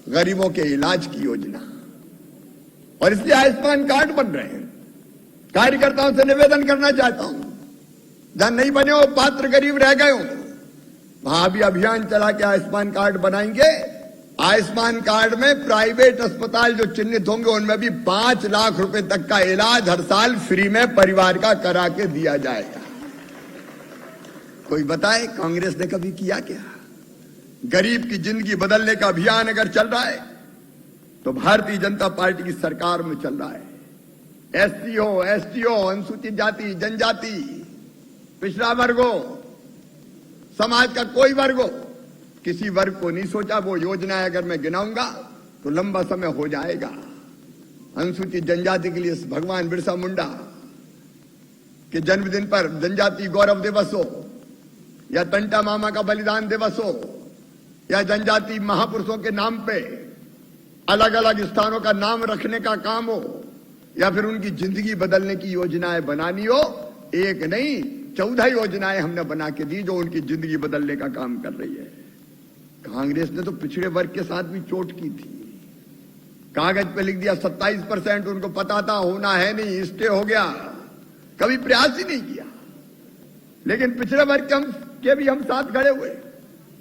A: गरीबों के इलाज की योजना। और इसलिए आयुष्मान कार्ड बन रहे हैं। कार्यकर्ताओं से निवेदन करना चाहता हूं, जहां नहीं बने हो, पात्र गरीब रह गए हो, वहां भी अभियान चला के आयुष्मान कार्ड बनाएंगे आयुष्मान कार्ड में प्राइवेट अस्पताल जो चिन्हित होंगे उनमें भी 5 लाख रुपए तक का इलाज हर साल फ्री में परिवार का करा के दिया जाएगा। कोई बताए कांग्रेस ने कभी किया क्या? गरीब की जिंदगी बदलने का अभियान अगर चल रहा है तो भारतीय जनता पार्टी की सरकार में चल रहा है। एससी हो, एसटी हो, अनुसूचित जाति, जनजाति, पिछड़ा वर्ग हो, समाज का कोई वर्ग हो, किसी वर्ग को नहीं सोचा। वो योजनाएं अगर मैं गिनाऊंगा तो लंबा समय हो जाएगा। अनुसूचित जनजाति के लिए भगवान बिरसा मुंडा के जन्मदिन पर जनजाति गौरव दिवस हो, या टंटा मामा का बलिदान दिवस हो, या जनजाति महापुरुषों के नाम पे अलग अलग स्थानों का नाम रखने का काम हो, या फिर उनकी जिंदगी बदलने की योजनाएं बनानी हो, एक नहीं 14 योजनाएं हमने बना के दी जो उनकी जिंदगी बदलने का काम कर रही है। कांग्रेस ने तो पिछड़े वर्ग के साथ भी चोट की थी। कागज पे लिख दिया 27%, उनको पता था होना है नहीं, स्टे हो गया, कभी प्रयास ही नहीं किया। लेकिन पिछड़े वर्ग के भी हम साथ खड़े हुए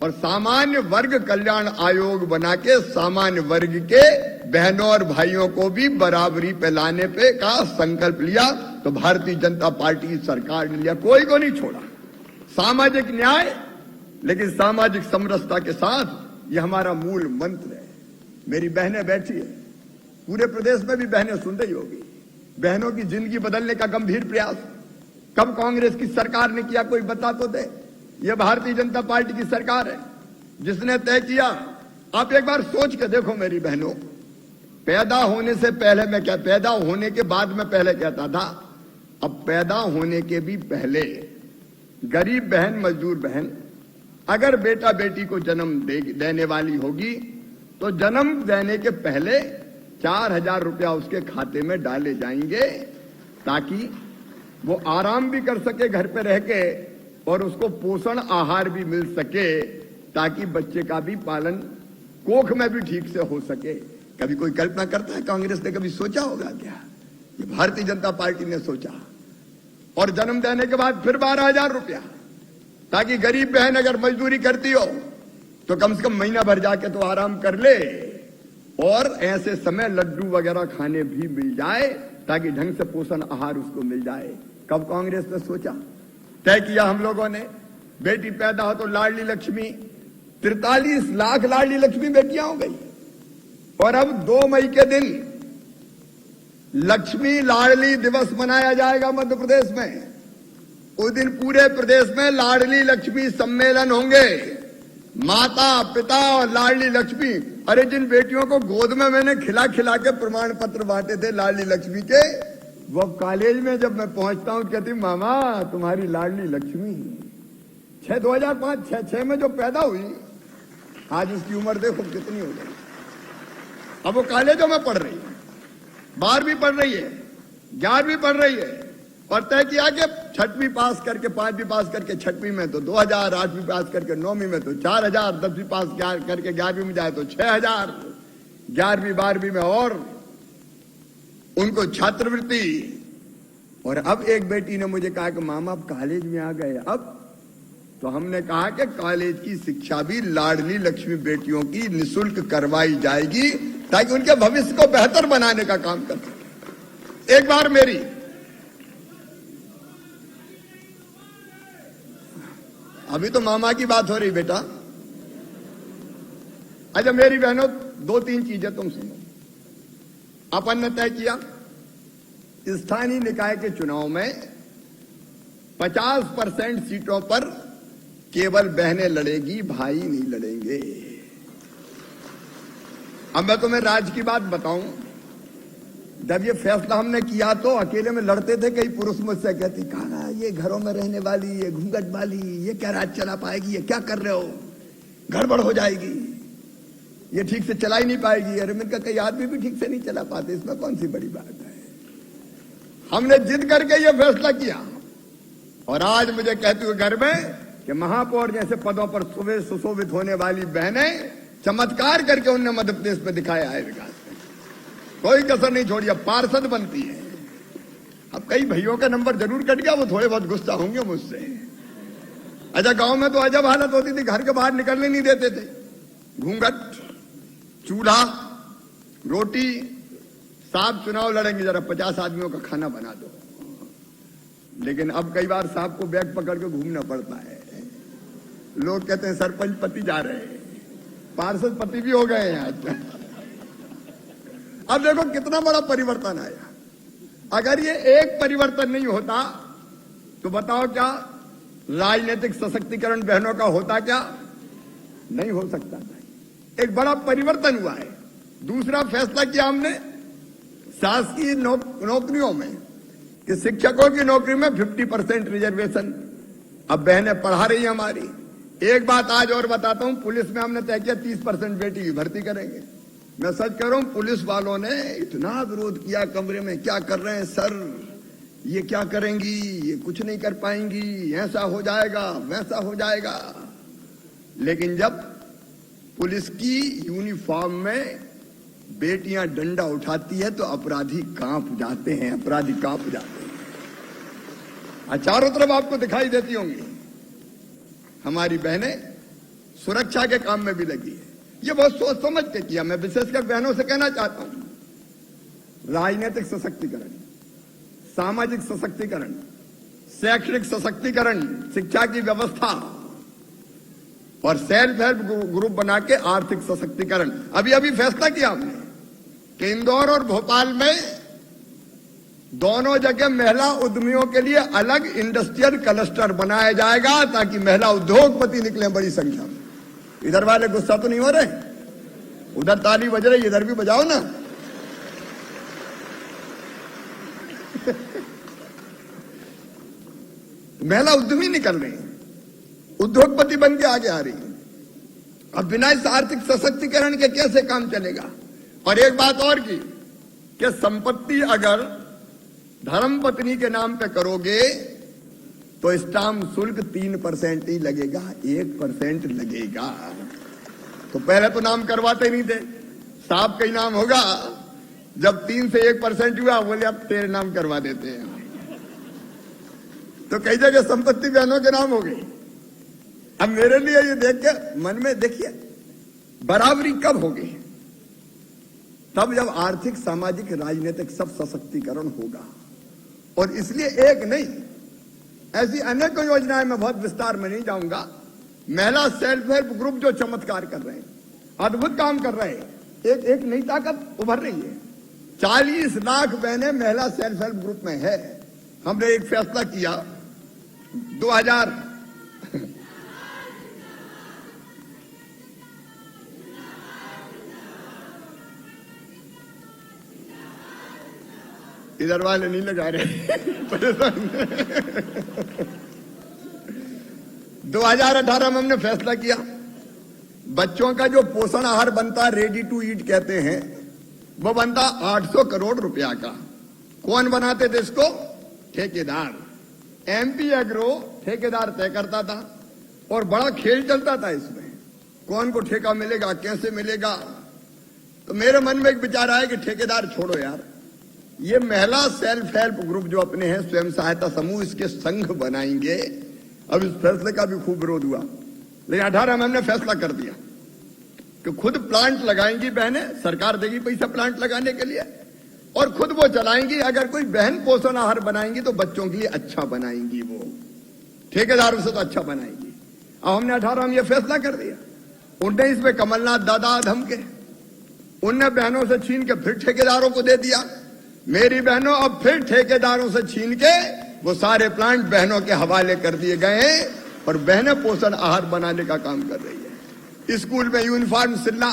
A: और सामान्य वर्ग कल्याण आयोग बना के सामान्य वर्ग के बहनों और भाइयों को भी बराबरी पे लाने पे का संकल्प लिया। तो भारतीय जनता पार्टी की सरकार ने लिया, कोई को नहीं छोड़ा। सामाजिक न्याय लेकिन सामाजिक समरसता के साथ, यह हमारा मूल मंत्र है। मेरी बहनें बैठी है, पूरे प्रदेश में भी बहनें सुन रही होगी। बहनों की जिंदगी बदलने का गंभीर प्रयास कब कांग्रेस की सरकार ने किया, कोई बता तो दे। यह भारतीय जनता पार्टी की सरकार है जिसने तय किया। आप एक बार सोच के देखो मेरी बहनों, पैदा होने से पहले मैं क्या, पैदा होने के बाद मैं पहले कहता था, अब पैदा होने के भी पहले गरीब बहन, मजदूर बहन अगर बेटा बेटी को जन्म देने वाली होगी तो जन्म देने के पहले 4,000 रुपया उसके खाते में डाले जाएंगे ताकि वो आराम भी कर सके घर पे रह के और उसको पोषण आहार भी मिल सके, ताकि बच्चे का भी पालन कोख में भी ठीक से हो सके। कभी कोई कल्पना करता है कांग्रेस ने कभी सोचा होगा क्या? ये भारतीय जनता पार्टी ने सोचा। और जन्म देने के बाद फिर 12,000 रुपया, ताकि गरीब बहन अगर मजदूरी करती हो तो कम से कम महीना भर जाके तो आराम कर ले, और ऐसे समय लड्डू वगैरह खाने भी मिल जाए ताकि ढंग से पोषण आहार उसको मिल जाए। कब कांग्रेस ने सोचा? तय किया हम लोगों ने। बेटी पैदा हो तो लाडली लक्ष्मी, 43 लाख लाडली लक्ष्मी बेटियां हो गई। और अब 2 मई के दिन लक्ष्मी लाडली दिवस मनाया जाएगा मध्य प्रदेश में। उस दिन पूरे प्रदेश में लाडली लक्ष्मी सम्मेलन होंगे। माता, पिता और लाडली लक्ष्मी, अरे जिन बेटियों को गोद में मैंने खिला खिला के प्रमाण पत्र बांटे थे लाडली लक्ष्मी के, वो कॉलेज में जब मैं पहुंचता हूं कहती मामा तुम्हारी लाडली लक्ष्मी 2005-6 में जो पैदा हुई, आज उसकी उम्र देखो कितनी हो गई। अब वो कॉलेजों में पढ़ रही है, 12वीं पढ़ रही है, 11वीं पढ़ रही है, और तय किया कि 6वीं पास करके 5वीं पास करके 6वीं में तो 2,000, 8वीं पास करके 9वीं में तो 4,000, 10वीं पास करके 11वीं में जाए तो 6,000, 11वीं 12वीं में और उनको छात्रवृत्ति। और अब एक बेटी ने मुझे कहा कि मामा अब कॉलेज में आ गए, अब तो हमने कहा कि कॉलेज की शिक्षा भी लाडली लक्ष्मी बेटियों की निःशुल्क करवाई जाएगी ताकि उनके भविष्य को बेहतर बनाने का काम कर सके। एक बार मेरी अभी तो मामा की बात हो रही बेटा। अच्छा मेरी बहनों, 2-3 चीजें तुम सुनो। अपन ने तय किया स्थानीय निकाय के चुनाव में 50% सीटों पर केवल बहनें लड़ेगी, भाई नहीं लड़ेंगे। अब मैं तुम्हें राज्य की बात बताऊं, जब ये फैसला हमने किया तो अकेले में लड़ते थे। कई पुरुष मुझसे कहती कहा ये घरों में रहने वाली, ये घूंघट वाली, ये क्या राज चला पाएगी, ये क्या कर रहे हो, गड़बड़ हो जाएगी, ये ठीक से चला ही नहीं पाएगी। अरे मैंने कहा कई आदमी भी ठीक से नहीं चला पाते, इसमें कौन सी बड़ी बात है। हमने जिद करके ये फैसला किया और आज मुझे कहती हुए घर में कि महापौर जैसे पदों पर सुशोभित होने वाली बहनें चमत्कार करके उन्होंने मध्य प्रदेश में दिखाया है विकास में, कोई कसर नहीं छोड़ी। अब पार्षद बनती है। अब कई भाइयों का नंबर जरूर कट गया, वो थोड़े बहुत गुस्सा होंगे मुझसे। अच्छा गांव में तो अजब हालत होती थी, घर के बाहर निकलने नहीं देते थे, घूंघट चूल्हा, रोटी, साहब चुनाव लड़ेंगे जरा 50 आदमियों का खाना बना दो। लेकिन अब कई बार साहब को बैग पकड़ के घूमना पड़ता है। लोग कहते हैं सरपंच पति जा रहे हैं, पार्षद पति भी हो गए हैं आज। अब देखो कितना बड़ा परिवर्तन आया। अगर ये एक परिवर्तन नहीं होता तो बताओ क्या राजनीतिक सशक्तिकरण बहनों का होता? क्या नहीं हो सकता था। एक बड़ा परिवर्तन हुआ है। दूसरा फैसला किया हमने शासकीय नौकरियों में कि शिक्षकों की नौकरी में 50% रिजर्वेशन। अब बहनें पढ़ा रही हैं हमारी। एक बात आज और बताता हूं, पुलिस में हमने तय किया 30% बेटी की भर्ती करेंगे। मैं सच कह रहा हूं, पुलिस वालों ने इतना विरोध किया कमरे में, क्या कर रहे हैं सर, ये क्या करेंगी, ये कुछ नहीं कर पाएंगी, ऐसा हो जाएगा वैसा हो जाएगा। लेकिन जब पुलिस की यूनिफॉर्म में बेटियां डंडा उठाती है तो अपराधी कांप जाते हैं, अपराधी कांप जाते हैं। चारों तरफ आपको दिखाई देती होंगी हमारी बहनें सुरक्षा के काम में भी लगी है। ये बहुत सोच समझ के किया। मैं विशेषकर बहनों से कहना चाहता हूं, राजनीतिक सशक्तिकरण, सामाजिक सशक्तिकरण, शैक्षणिक सशक्तिकरण, शिक्षा की व्यवस्था और सेल्फ हेल्प ग्रुप बना के आर्थिक सशक्तिकरण। अभी अभी फैसला किया हमने कि इंदौर और भोपाल में दोनों जगह महिला उद्यमियों के लिए अलग इंडस्ट्रियल क्लस्टर बनाया जाएगा ताकि महिला उद्योगपति निकले बड़ी संख्या में। इधर वाले गुस्सा तो नहीं हो रहे? उधर ताली बज रही, इधर भी बजाओ ना। महिला उद्यमी निकल रही है, उद्योगपति बन के आगे आ रही है। अब बिना इस आर्थिक सशक्तिकरण के कैसे काम चलेगा? और एक बात और की कि संपत्ति अगर धर्मपत्नी के नाम पे करोगे तो स्टाम्प शुल्क 3% ही लगेगा, 1% लगेगा। तो पहले तो नाम करवाते नहीं थे, साहब का ही नाम होगा। जब 3 से 1% हुआ, बोले अब तेरे नाम करवा देते हैं। तो कई जगह संपत्ति बहनों के नाम हो गई। अब मेरे लिए ये देख के मन में देखिए बराबरी कब होगी? तब जब आर्थिक, सामाजिक, राजनीतिक सब सशक्तिकरण होगा। और इसलिए एक नहीं, ऐसी अनेकों योजनाएं, मैं बहुत विस्तार में नहीं जाऊंगा। महिला सेल्फ हेल्प ग्रुप जो चमत्कार कर रहे हैं, अद्भुत काम कर रहे हैं, एक नई ताकत उभर रही है। 40 लाख बहनें महिला सेल्फ हेल्प ग्रुप में है। हमने एक फैसला किया 2000 इधर वाले नहीं लगा रहे 2018 में हमने फैसला किया बच्चों का जो पोषण आहार बनता है, रेडी टू ईट कहते हैं, वो बनता 800 करोड़ रुपया का। कौन बनाते थे इसको? ठेकेदार। एमपी एग्रो ठेकेदार तय करता था और बड़ा खेल चलता था इसमें, कौन को ठेका मिलेगा, कैसे मिलेगा। तो मेरे मन में एक विचार आया कि ठेकेदार छोड़ो यार, ये महिला सेल्फ हेल्प ग्रुप जो अपने हैं, स्वयं सहायता समूह, इसके संघ बनाएंगे। अब इस फैसले का भी खूब विरोध हुआ, लेकिन 18 में हमने फैसला कर दिया कि खुद प्लांट लगाएंगी बहनें, सरकार देगी पैसा प्लांट लगाने के लिए, और खुद वो चलाएंगी। अगर कोई बहन पोषण आहार बनाएंगी तो बच्चों के लिए अच्छा बनाएंगी, वो ठेकेदारों से तो अच्छा बनाएंगी। अब हमने 18 में यह फैसला कर दिया। 19 में कमलनाथ दादा धमके, उनने बहनों से छीन के फिर ठेकेदारों को दे दिया। मेरी बहनों अब फिर ठेकेदारों से छीन के वो सारे प्लांट बहनों के हवाले कर दिए गए हैं और बहनें पोषण आहार बनाने का काम कर रही है। स्कूल में यूनिफॉर्म सिलना,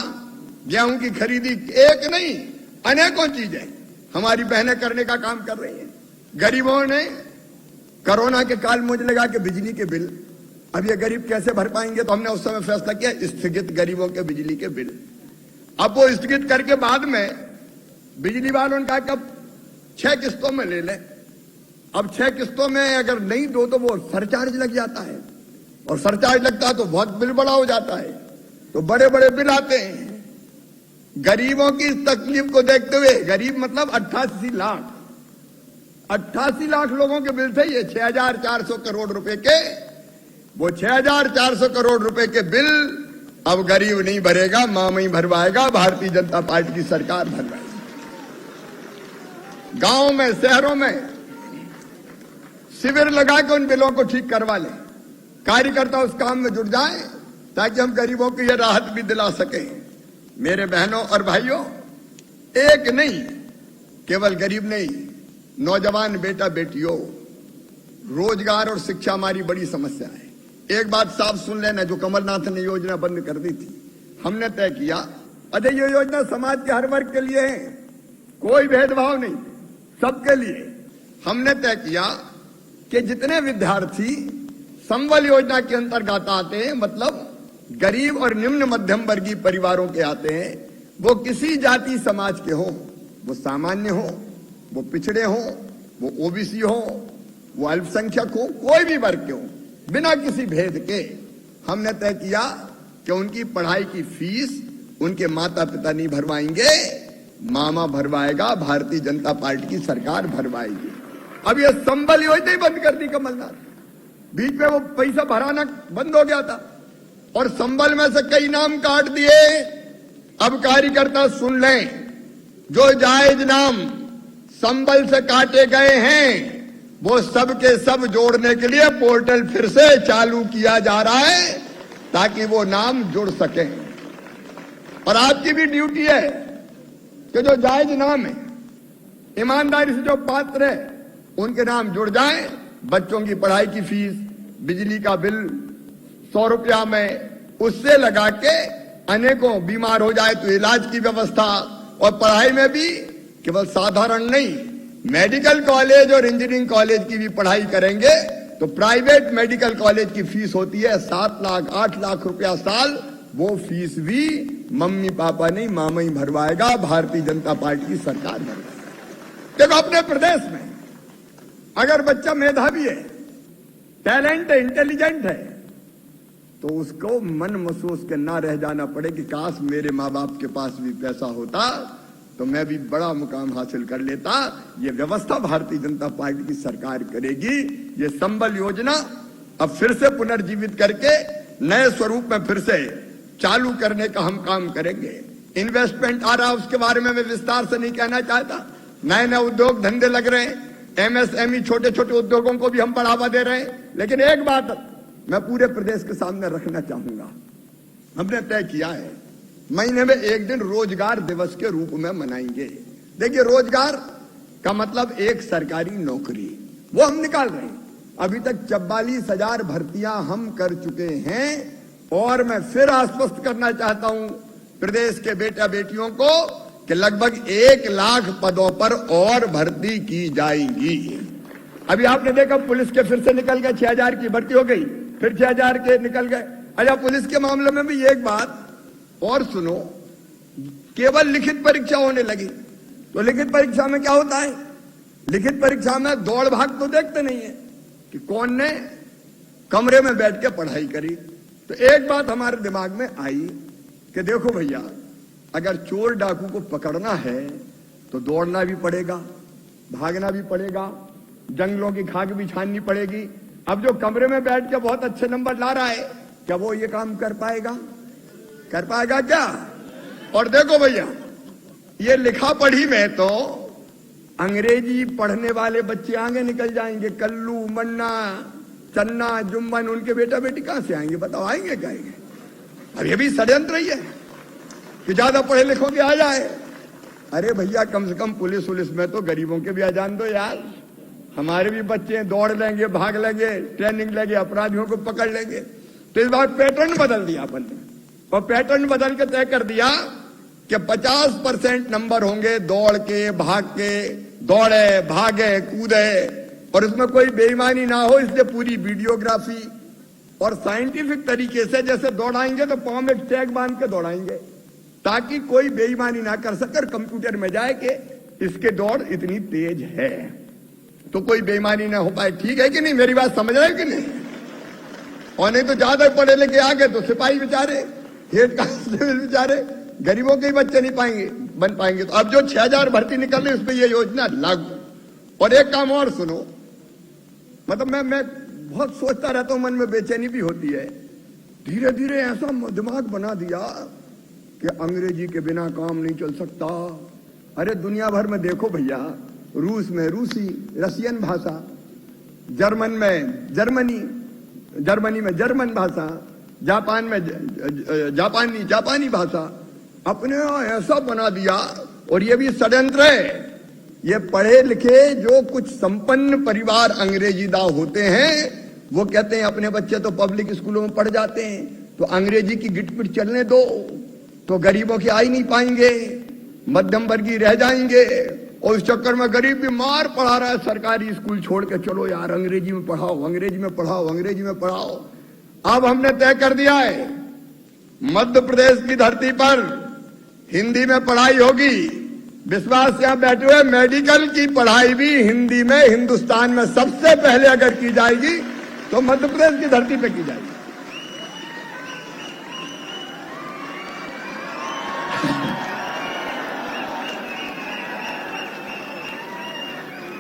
A: गेहूं की खरीदी, एक नहीं अनेकों चीजें हमारी बहनें करने का काम कर रही हैं। गरीबों ने कोरोना के काल मुझे लगा कि बिजली के बिल, अब ये गरीब कैसे भर पाएंगे, तो हमने उस समय फैसला किया स्थगित गरीबों के बिजली के बिल। अब वो स्थगित करके बाद में बिजली वालों ने कहा कि अब 6 किस्तों में ले लें। अब 6 किस्तों में अगर नहीं दो तो वो सरचार्ज लग जाता है, और सरचार्ज लगता है तो बहुत बिल बड़ा हो जाता है, तो बड़े बड़े बिल आते हैं। गरीबों की इस तकलीफ को देखते हुए, गरीब मतलब 88 लाख लोगों के बिल थे ये 6400 करोड़ रुपए के। वो 6400 करोड़ रुपए के बिल अब गरीब नहीं भरेगा, मामा ही भरवाएगा, भारतीय जनता पार्टी की सरकार भरवाएगी। गांव में, शहरों में शिविर लगा के उन बिलों को ठीक करवा ले, कार्यकर्ता उस काम में जुट जाए ताकि हम गरीबों को यह राहत भी दिला सकें। मेरे बहनों और भाइयों, एक नहीं, केवल गरीब नहीं, नौजवान बेटा बेटियों, रोजगार और शिक्षा हमारी बड़ी समस्या है। एक बात साफ सुन लेना, जो कमलनाथ ने योजना बंद कर दी थी, हमने तय किया, अरे ये योजना समाज के हर वर्ग के लिए है, कोई भेदभाव नहीं, सबके लिए। हमने तय किया कि जितने विद्यार्थी संबल योजना के अंतर्गत आते हैं, मतलब गरीब और निम्न मध्यम वर्गीय परिवारों के आते हैं, वो किसी जाति समाज के हों, वो सामान्य हो, वो पिछड़े हो, वो ओबीसी हो, वो अल्पसंख्यक हो, कोई भी वर्ग के हो, बिना किसी भेद के हमने तय किया कि उनकी पढ़ाई की फीस उनके माता पिता नहीं भरवाएंगे, मामा भरवाएगा, भारतीय जनता पार्टी की सरकार भरवाएगी। अब ये संबल योजना ही बंद कर दी कमलनाथ। बीच में वो पैसा भराना बंद हो गया था और संबल में से कई नाम काट दिए। अब कार्यकर्ता सुन लें, जो जायज नाम संबल से काटे गए हैं वो सब के सब जोड़ने के लिए पोर्टल फिर से चालू किया जा रहा है ताकि वो नाम जुड़ सके। और आपकी भी ड्यूटी है कि जो जायज नाम है, ईमानदारी से जो पात्र है, उनके नाम जुड़ जाएं। बच्चों की पढ़ाई की फीस, बिजली का बिल 100 रुपया में उससे लगा के, अनेकों बीमार हो जाए तो इलाज की व्यवस्था, और पढ़ाई में भी केवल साधारण नहीं, मेडिकल कॉलेज और इंजीनियरिंग कॉलेज की भी पढ़ाई करेंगे तो प्राइवेट मेडिकल कॉलेज की फीस होती है 7 लाख 8 लाख रुपया साल, वो फीस भी मम्मी पापा नहीं, मामा ही भरवाएगा, भारतीय जनता पार्टी की सरकार भरवाएगी। देखो, अपने प्रदेश में अगर बच्चा मेधावी है, टैलेंट है, इंटेलिजेंट है, तो उसको मन महसूस के ना रह जाना पड़े कि काश मेरे माँ बाप के पास भी पैसा होता तो मैं भी बड़ा मुकाम हासिल कर लेता। ये व्यवस्था भारतीय जनता पार्टी की सरकार करेगी। ये संबल योजना अब फिर से पुनर्जीवित करके नए स्वरूप में फिर से चालू करने का हम काम करेंगे। इन्वेस्टमेंट आ रहा है, उसके बारे में मैं विस्तार से नहीं कहना चाहता। नए नए उद्योग धंधे लग रहे हैं, एमएसएमई छोटे छोटे उद्योगों को भी हम बढ़ावा दे रहे हैं। लेकिन एक बात मैं पूरे प्रदेश के सामने रखना चाहूंगा, हमने तय किया है महीने में एक दिन रोजगार दिवस के रूप में मनाएंगे। देखिए, रोजगार का मतलब एक सरकारी नौकरी, वो हम निकाल रहे हैं। अभी तक 44,000 भर्तियां हम कर चुके हैं और मैं फिर आश्वस्त करना चाहता हूं प्रदेश के बेटा बेटियों को कि लगभग 1 लाख पदों पर और भर्ती की जाएगी। अभी आपने देखा पुलिस के फिर से निकल गए, 6,000 की भर्ती हो गई, फिर 6,000 के निकल गए। अच्छा, पुलिस के मामले में भी एक बात और सुनो, केवल लिखित परीक्षा होने लगी। तो लिखित परीक्षा में क्या होता है? लिखित परीक्षा में दौड़ भाग तो देखते नहीं है कि कौन ने कमरे में बैठ के पढ़ाई करी। तो एक बात हमारे दिमाग में आई कि देखो भैया, अगर चोर डाकू को पकड़ना है तो दौड़ना भी पड़ेगा, भागना भी पड़ेगा, जंगलों की खाक भी छाननी पड़ेगी। अब जो कमरे में बैठ के बहुत अच्छे नंबर ला रहा है, क्या वो ये काम कर पाएगा? कर पाएगा क्या? और देखो भैया, ये लिखा पढ़ी में तो अंग्रेजी पढ़ने वाले बच्चे आगे निकल जाएंगे। कल्लू, मन्ना, चन्ना, जुम्मन, उनके बेटा बेटी कहां से आएंगे? बताओ, आएंगे क्या? आएंगे? अब ये भी षड्यंत्र ही है कि ज्यादा पढ़े लिखों के आ जाए। अरे भैया, कम से कम पुलिस वुलिस में तो गरीबों के भी आ जान दो यार। हमारे भी बच्चे दौड़ लेंगे, भाग लेंगे, ट्रेनिंग लेंगे, अपराधियों को पकड़ लेंगे। तो इस बार पैटर्न बदल दिया अपन ने, और पैटर्न बदल के तय कर दिया कि 50% नंबर होंगे दौड़ के, भाग के, दौड़े, भागे, कूदे, और इसमें कोई बेईमानी ना हो, इसलिए पूरी वीडियोग्राफी और साइंटिफिक तरीके से जैसे दौड़ाएंगे तो पांव में टैग बांध के दौड़ाएंगे ताकि कोई बेईमानी ना कर सके, कंप्यूटर में जाए कि इसके दौड़ इतनी तेज है, तो कोई बेईमानी ना हो पाए। ठीक है कि नहीं? मेरी बात समझ रहे हो कि नहीं? और नहीं तो ज्यादा पढ़े लिखे आ गए तो सिपाही बेचारे, हेड कांस्टेबल बेचारे, गरीबों के ही बच्चे नहीं पाएंगे बन पाएंगे। तो अब जो 6,000 भर्ती निकल रही है उस पर यह योजना लागू। और एक काम और सुनो, मतलब मैं बहुत सोचता रहता हूं, मन में बेचैनी भी होती है धीरे धीरे ऐसा दिमाग बना दिया कि अंग्रेजी के बिना काम नहीं चल सकता। अरे दुनिया भर में देखो भैया, रूस में रूसी रसियन भाषा, जर्मन में जर्मनी में जर्मन भाषा, जापान में जापानी भाषा, अपने ऐसा बना दिया। और ये भी षड्यंत्र है। ये पढ़े लिखे जो कुछ संपन्न परिवार अंग्रेजीदा होते हैं वो कहते हैं अपने बच्चे तो पब्लिक स्कूलों में पढ़ जाते हैं तो अंग्रेजी की गिटपिट चलने दो, तो गरीबों की आ ही नहीं पाएंगे, मध्यम वर्गीय रह जाएंगे। और इस चक्कर में गरीब भी मार पढ़ा रहा है सरकारी स्कूल छोड़ के, चलो यार अंग्रेजी में पढ़ाओ, अंग्रेजी में पढ़ाओ, अंग्रेजी में पढ़ाओ। अब हमने तय कर दिया है मध्य प्रदेश की धरती पर हिंदी में पढ़ाई होगी। विश्वास यहां बैठे हुए, मेडिकल की पढ़ाई भी हिंदी में हिंदुस्तान में सबसे पहले अगर की जाएगी तो मध्य प्रदेश की धरती पे की जाएगी।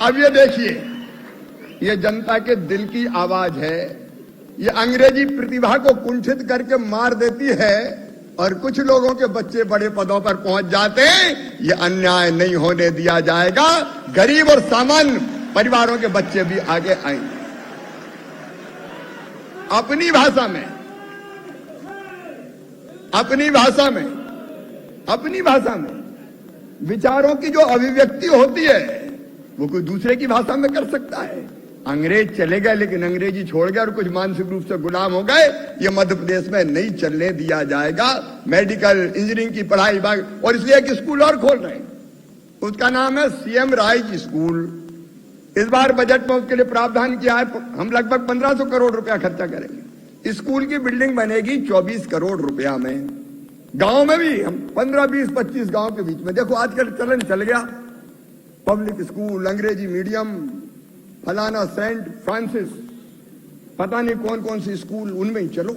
A: अब ये देखिए, ये जनता के दिल की आवाज है। ये अंग्रेजी प्रतिभा को कुंठित करके मार देती है और कुछ लोगों के बच्चे बड़े पदों पर पहुंच जाते हैं। ये अन्याय नहीं होने दिया जाएगा। गरीब और सामान्य परिवारों के बच्चे भी आगे आएंगे। अपनी भाषा में विचारों की जो अभिव्यक्ति होती है वो कोई दूसरे की भाषा में कर सकता है। अंग्रेज चले गए लेकिन अंग्रेजी छोड़ गए और कुछ मानसिक रूप से गुलाम हो गए। ये मध्य प्रदेश में नहीं चलने दिया जाएगा। मेडिकल इंजीनियरिंग की पढ़ाई और इसलिए एक स्कूल और खोल रहे हैं, उसका नाम है सीएम राइज स्कूल। इस बार बजट में उसके लिए प्रावधान किया है। हम लगभग 1500 करोड़ रुपया खर्चा करेंगे। स्कूल की बिल्डिंग बनेगी 24 करोड़ रुपया में। गांव में भी हम 15, 20, 25 गांव के बीच में, देखो आजकल चलन चल गया पब्लिक स्कूल, अंग्रेजी मीडियम, फलाना सेंट फ्रांसिस, पता नहीं कौन कौन सी स्कूल, उनमें ही चलो।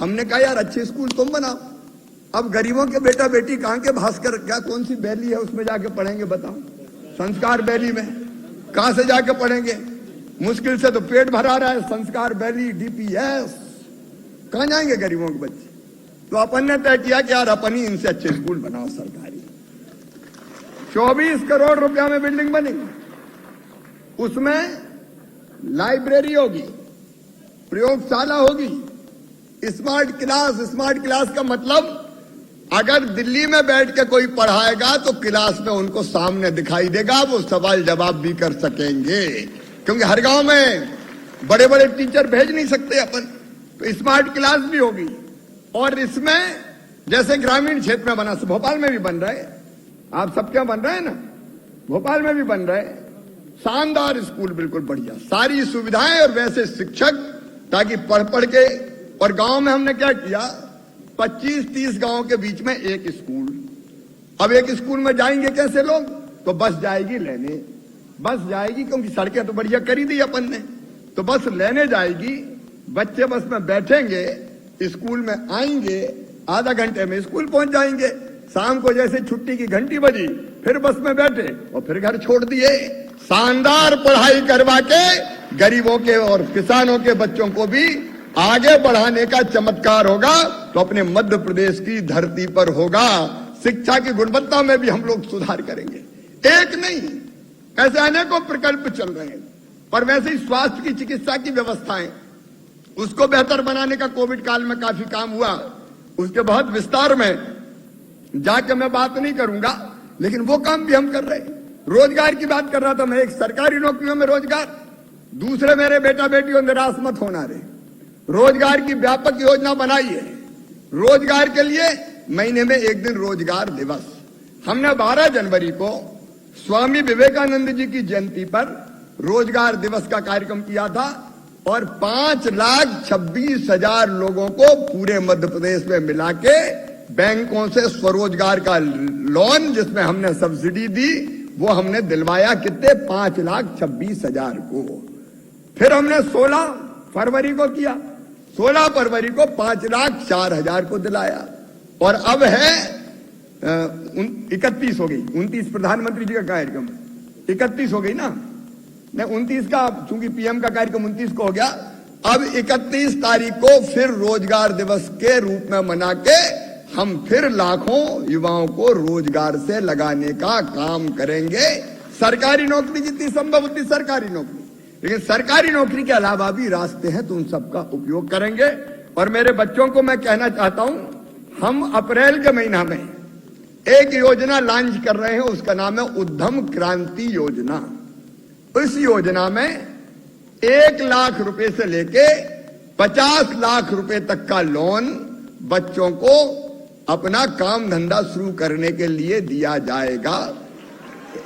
A: हमने कहा यार अच्छे स्कूल तुम बनाओ। अब गरीबों के बेटा बेटी कहां के भास्कर, क्या कौन सी बैली है उसमें जाके पढ़ेंगे बताओ? संस्कार बैली में कहां से जाके पढ़ेंगे? मुश्किल से तो पेट भरा रहा है। संस्कार बैली, डीपीएस, कहां जाएंगे गरीबों के बच्चे? तो अपन ने तय किया कि यार अपन ही इनसे अच्छे स्कूल बनाओ सरकारी। 24 करोड़ रुपया में बिल्डिंग बनेगी। उसमें लाइब्रेरी होगी, प्रयोगशाला होगी, स्मार्ट क्लास का मतलब अगर दिल्ली में बैठ के कोई पढ़ाएगा तो क्लास में उनको सामने दिखाई देगा, वो सवाल जवाब भी कर सकेंगे। क्योंकि हर गांव में बड़े बड़े टीचर भेज नहीं सकते अपन, तो स्मार्ट क्लास भी होगी। और इसमें जैसे ग्रामीण क्षेत्र में बना, भोपाल में भी बन रहा है, आप सबके यहाँ बन रहा है ना, भोपाल में भी बन रहा है। शानदार स्कूल, बिल्कुल बढ़िया, सारी सुविधाएं और वैसे शिक्षक, ताकि पढ़ के। और गांव में हमने क्या किया, 25-30 गांव के बीच में एक स्कूल। अब एक स्कूल में जाएंगे कैसे लोग? तो बस जाएगी लेने, बस जाएगी, क्योंकि सड़कें तो बढ़िया करी दी अपन ने, तो बस लेने जाएगी। बच्चे बस में बैठेंगे, स्कूल में आएंगे, आधा घंटे में स्कूल पहुंच जाएंगे। शाम को जैसे छुट्टी की घंटी बजी फिर बस में बैठे और फिर घर छोड़ दिए। शानदार पढ़ाई करवा के गरीबों के और किसानों के बच्चों को भी आगे बढ़ाने का चमत्कार होगा तो अपने मध्य प्रदेश की धरती पर होगा। शिक्षा की गुणवत्ता में भी हम लोग सुधार करेंगे। एक नहीं, ऐसे अनेकों प्रकल्प चल रहे हैं। पर वैसे ही स्वास्थ्य की, चिकित्सा की व्यवस्थाएं, उसको बेहतर बनाने का कोविड काल में काफी काम हुआ। उसके बहुत विस्तार में जाके मैं बात नहीं करूंगा, लेकिन वो काम भी हम कर रहे हैं। रोजगार की बात कर रहा था मैं, एक सरकारी नौकरियों में रोजगार, दूसरे मेरे बेटा बेटियों निराश मत होना रे। रोजगार की व्यापक योजना बनाई है। रोजगार के लिए महीने में एक दिन रोजगार दिवस हमने 12 जनवरी को स्वामी विवेकानंद जी की जयंती पर रोजगार दिवस का कार्यक्रम किया था और 5,26,000 लोगों को पूरे मध्य प्रदेश में मिला के बैंकों से स्वरोजगार का लोन, जिसमें हमने सब्सिडी दी, वो हमने दिलवाया। कितने? 5,26,000 को। फिर हमने 16 फरवरी को किया, 16 फरवरी को 5,04,000 को दिलाया। और अब है 31 हो गई, 29 प्रधानमंत्री जी का कार्यक्रम 31 हो गई ना, 29 का, चूंकि पीएम का कार्यक्रम 29 को हो गया, अब 31 तारीख को फिर रोजगार दिवस के रूप में मना के हम फिर लाखों युवाओं को रोजगार से लगाने का काम करेंगे। सरकारी नौकरी जितनी संभव उतनी सरकारी नौकरी, लेकिन सरकारी नौकरी के अलावा भी रास्ते हैं तो उन सबका उपयोग करेंगे। और मेरे बच्चों को मैं कहना चाहता हूं, हम अप्रैल के महीना में एक योजना लॉन्च कर रहे हैं, उसका नाम है उद्यम क्रांति योजना। इस योजना में 1 लाख रुपए से लेके 50 लाख रुपए तक का लोन बच्चों को अपना काम धंधा शुरू करने के लिए दिया जाएगा।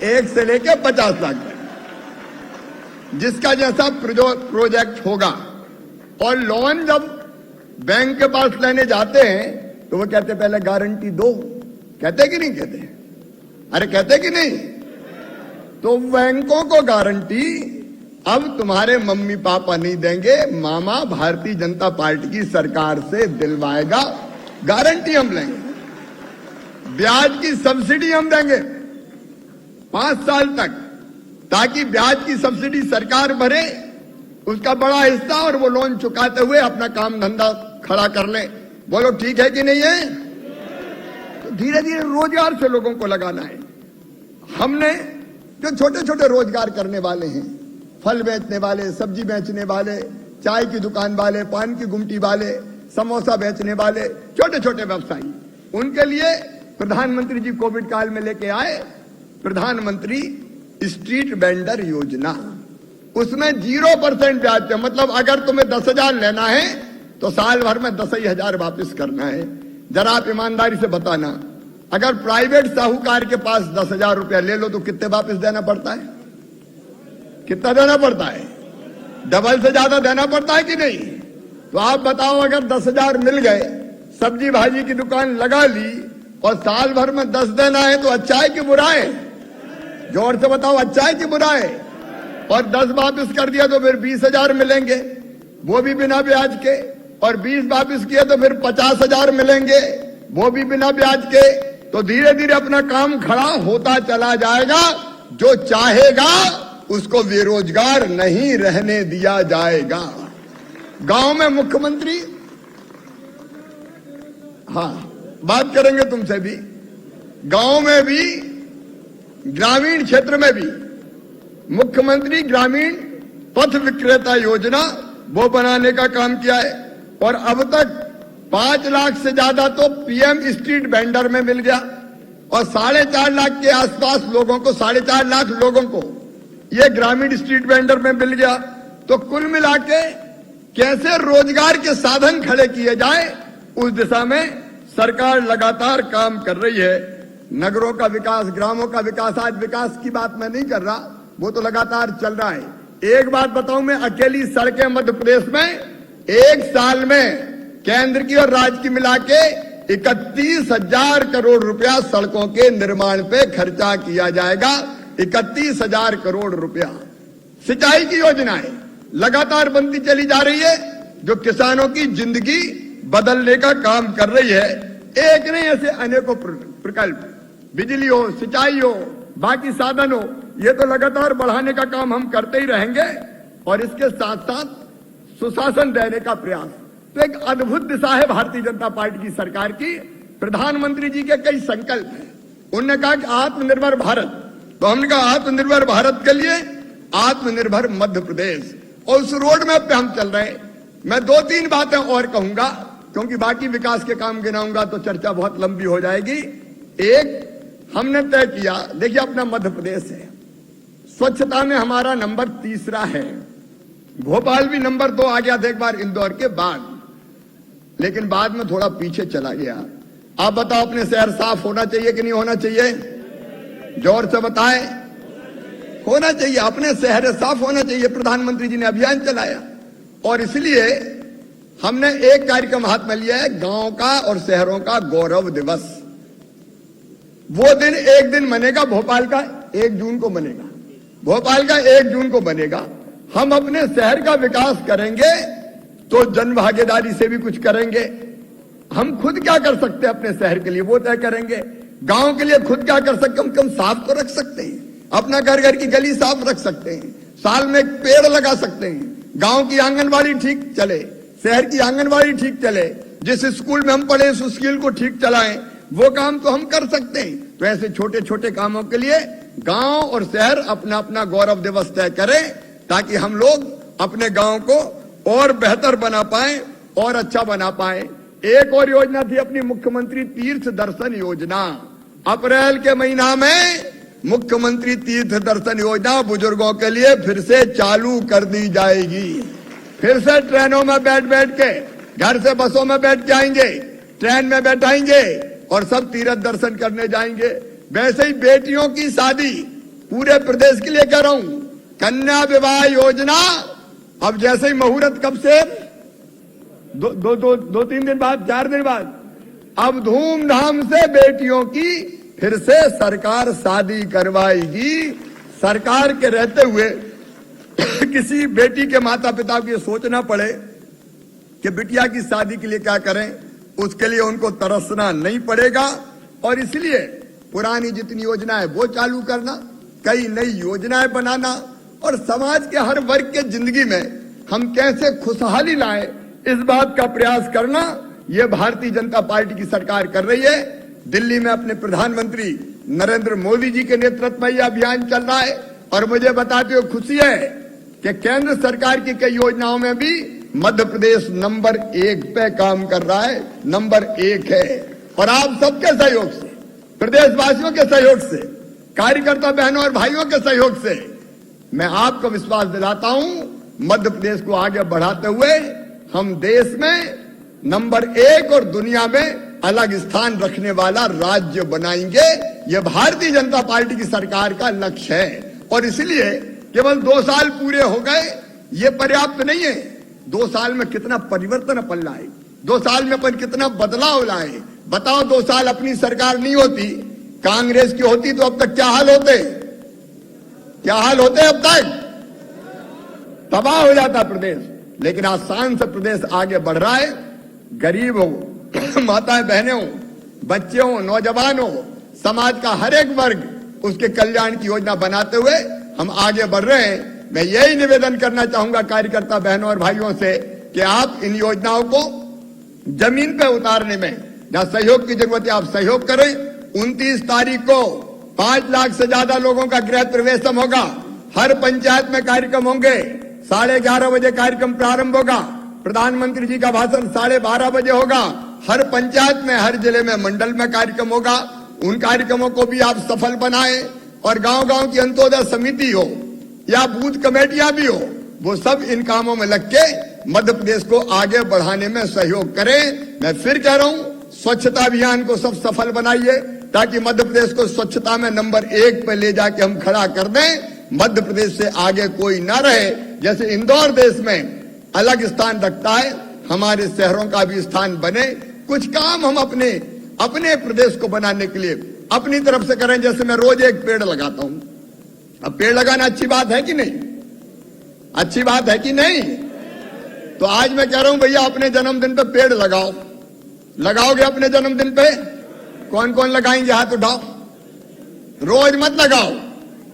A: 1 से लेके 50 लाख तक जिसका जैसा प्रोजेक्ट होगा। और लोन जब बैंक के पास लेने जाते हैं तो वो कहते पहले गारंटी दो, कहते कि नहीं कहते? अरे कहते कि नहीं? तो बैंकों को गारंटी अब तुम्हारे मम्मी पापा नहीं देंगे, मामा भारतीय जनता पार्टी की सरकार से दिलवाएगा। गारंटी हम लेंगे, ब्याज की सब्सिडी हम देंगे 5 साल तक, ताकि ब्याज की सब्सिडी सरकार भरे, उसका बड़ा हिस्सा, और वो लोन चुकाते हुए अपना काम धंधा खड़ा कर ले। बोलो ठीक है कि नहीं है? तो धीरे धीरे रोजगार से लोगों को लगाना है। हमने जो छोटे छोटे रोजगार करने वाले हैं, फल बेचने वाले, सब्जी बेचने वाले, चाय की दुकान वाले, पान की गुमटी वाले, समोसा बेचने वाले, छोटे छोटे व्यवसायी, उनके लिए प्रधानमंत्री जी कोविड काल में लेके आए प्रधानमंत्री स्ट्रीट वेंडर योजना। उसमें 0% ब्याज पे, मतलब अगर तुम्हें 10,000 लेना है तो साल भर में 10,000 वापस करना है। जरा आप ईमानदारी से बताना, अगर प्राइवेट साहूकार के पास 10,000 रुपया ले लो तो कितने वापस देना पड़ता है? कितना देना पड़ता है? डबल से ज्यादा देना पड़ता है कि नहीं? तो आप बताओ, अगर 10,000 मिल गए, सब्जी भाजी की दुकान लगा ली और साल भर में 10 देना है, तो अच्छा है कि बुरा है? जोर से बताओ, अच्छा है कि बुरा है? और 10 वापस कर दिया तो फिर 20,000 मिलेंगे, वो भी बिना ब्याज के। और 20 वापस किए तो फिर 50,000 मिलेंगे, वो भी बिना ब्याज के। तो धीरे धीरे अपना काम खड़ा होता चला जाएगा। जो चाहेगा उसको बेरोजगार नहीं रहने दिया जाएगा। गांव में मुख्यमंत्री, हाँ बात करेंगे तुमसे भी, गांव में भी, ग्रामीण क्षेत्र में भी मुख्यमंत्री ग्रामीण पथ विक्रेता योजना वो बनाने का काम किया है। और अब तक 5 लाख से ज्यादा तो पीएम स्ट्रीट वेंडर में मिल गया, और 4.5 लाख के आसपास लोगों को, 4.5 लाख लोगों को ये ग्रामीण स्ट्रीट वेंडर में मिल गया। तो कुल मिला के कैसे रोजगार के साधन खड़े किए जाए, उस दिशा में सरकार लगातार काम कर रही है। नगरों का विकास, ग्रामों का विकास, आज विकास की बात मैं नहीं कर रहा, वो तो लगातार चल रहा है। एक बात बताऊं, मैं अकेली सड़कें मध्य प्रदेश में 1 साल में केंद्र की और राज्य की मिला के 31,000 करोड़ रुपया सड़कों के निर्माण पे खर्चा किया जाएगा। 31,000 करोड़ रुपया। सिंचाई की योजनाएं लगातार बनती चली जा रही है, जो किसानों की जिंदगी बदलने का काम कर रही है। एक नहीं, ऐसे अनेकों प्रकल्प, बिजली हो, सिंचाई हो, बाकी साधन हो, ये तो लगातार बढ़ाने का काम हम करते ही रहेंगे। और इसके साथ साथ सुशासन देने का प्रयास। तो एक अद्भुत दिशा है भारतीय जनता पार्टी की सरकार की। प्रधानमंत्री जी के कई संकल्प हैं। उन्होंने कहा कि आत्मनिर्भर भारत, तो हमने कहा आत्मनिर्भर भारत के लिए आत्मनिर्भर मध्य प्रदेश, और उस रोड मैप पे हम चल रहे हैं। मैं 2-3 बातें और कहूंगा, क्योंकि बाकी विकास के काम गिनाऊंगा तो चर्चा बहुत लंबी हो जाएगी। एक, हमने तय किया, देखिए अपना मध्य प्रदेश है, स्वच्छता में हमारा नंबर 3 है। भोपाल भी नंबर 2 आ गया था एक बार इंदौर के बाद, लेकिन बाद में थोड़ा पीछे चला गया। आप बताओ, अपने शहर साफ होना चाहिए कि नहीं होना चाहिए? जोर से बताएं। होना चाहिए, अपने शहर साफ होना चाहिए। प्रधानमंत्री जी ने अभियान चलाया, और इसलिए हमने एक कार्यक्रम हाथ में लिया है, गांव का और शहरों का गौरव दिवस। वो दिन एक दिन बनेगा, भोपाल का 1 जून को बनेगा, भोपाल का 1 जून को बनेगा। हम अपने शहर का विकास करेंगे तो जन भागीदारी से भी कुछ करेंगे। हम खुद क्या कर सकते हैं अपने शहर के लिए, वो तय करेंगे। गांव के लिए खुद क्या कर सकते हैं, कम साफ तो रख सकते हैं, अपना घर घर की गली साफ रख सकते हैं, साल में एक पेड़ लगा सकते हैं, गांव की आंगनबाड़ी ठीक चले, शहर की आंगनबाड़ी ठीक चले, जिस स्कूल में हम पढ़े उस स्कूल को ठीक चलाएं, वो काम तो हम कर सकते हैं। तो ऐसे छोटे छोटे कामों के लिए गांव और शहर अपना अपना गौरव दिवस तय करें, ताकि हम लोग अपने गांव को और बेहतर बना पाए और अच्छा बना पाए। एक और योजना थी अपनी मुख्यमंत्री तीर्थ दर्शन योजना। अप्रैल के महीना में मुख्यमंत्री तीर्थ दर्शन योजना बुजुर्गों के लिए फिर से चालू कर दी जाएगी। फिर से ट्रेनों में बैठ बैठ के, घर से बसों में बैठ के आएंगे, ट्रेन में बैठाएंगे और सब तीर्थ दर्शन करने जाएंगे। वैसे ही बेटियों की शादी पूरे प्रदेश के लिए कर रहा हूं। कन्या विवाह योजना अब जैसे ही मुहूर्त कब से दो तीन दिन बाद, 4 दिन बाद, अब धूमधाम से बेटियों की फिर से सरकार शादी करवाएगी। सरकार के रहते हुए किसी बेटी के माता पिता को ये सोचना पड़े कि बिटिया की शादी के लिए क्या करें, उसके लिए उनको तरसना नहीं पड़ेगा। और इसलिए पुरानी जितनी योजनाएं वो चालू करना, कई नई योजनाएं बनाना और समाज के हर वर्ग के जिंदगी में हम कैसे खुशहाली लाएं, इस बात का प्रयास करना, ये भारतीय जनता पार्टी की सरकार कर रही है। दिल्ली में अपने प्रधानमंत्री नरेंद्र मोदी जी के नेतृत्व में यह अभियान चल रहा है और मुझे बताते हुए खुशी है कि केंद्र सरकार की कई योजनाओं में भी मध्य प्रदेश नंबर 1 पे काम कर रहा है, नंबर 1 है। और आप सबके सहयोग से, प्रदेशवासियों के सहयोग से, कार्यकर्ता बहनों और भाइयों के सहयोग से मैं आपको विश्वास दिलाता हूं, मध्य प्रदेश को आगे बढ़ाते हुए हम देश में नंबर 1 और दुनिया में अलग स्थान रखने वाला राज्य बनाएंगे। यह भारतीय जनता पार्टी की सरकार का लक्ष्य है। और इसलिए केवल 2 साल पूरे हो गए ये पर्याप्त नहीं है। 2 साल में कितना परिवर्तन अपन लाए, 2 साल में अपन कितना बदलाव लाए। बताओ, 2 साल अपनी सरकार नहीं होती, कांग्रेस की होती तो अब तक क्या हाल होते, क्या हाल होते अब तक? तबाह हो जाता प्रदेश। लेकिन आसान से प्रदेश आगे बढ़ रहा है। गरीब हो, माताएं बहनें हो, बच्चे हो, नौजवान हो, समाज का हर एक वर्ग उसके कल्याण की योजना बनाते हुए हम आगे बढ़ रहे हैं। मैं यही निवेदन करना चाहूंगा कार्यकर्ता बहनों और भाइयों से कि आप इन योजनाओं को जमीन पे उतारने में जहां सहयोग की जरूरत है आप सहयोग करें। 29 तारीख को 5 लाख से ज्यादा लोगों का गृह प्रवेशम होगा। हर पंचायत में कार्यक्रम होंगे। 11:30 बजे कार्यक्रम प्रारंभ होगा। प्रधानमंत्री जी का भाषण 12:30 बजे होगा। हर पंचायत में, हर जिले में, मंडल में कार्यक्रम होगा। उन कार्यक्रमों को भी आप सफल बनाएं और गांव-गांव की अंत्योदय समिति हो या बूथ कमेटियां भी हो, वो सब इन कामों में लग के मध्य प्रदेश को आगे बढ़ाने में सहयोग करें। मैं फिर कह रहा हूं, स्वच्छता अभियान को सब सफल बनाइए ताकि मध्य प्रदेश को स्वच्छता में नंबर 1 पे ले जाके हम खड़ा कर दें। मध्य प्रदेश से आगे कोई ना रहे। जैसे इंदौर देश में अलग स्थान रखता है, हमारे शहरों का भी स्थान बने। कुछ काम हम अपने प्रदेश को बनाने के लिए अपनी तरफ से करें। जैसे मैं रोज एक पेड़ लगाता हूं। अब पेड़ लगाना अच्छी बात है कि नहीं? अच्छी बात है कि नहीं? तो आज मैं कह रहा हूं भैया, अपने जन्मदिन पे पेड़ लगाओ। लगाओगे अपने जन्मदिन पे? कौन कौन लगाएंगे? हाथ उठाओ। रोज मत लगाओ,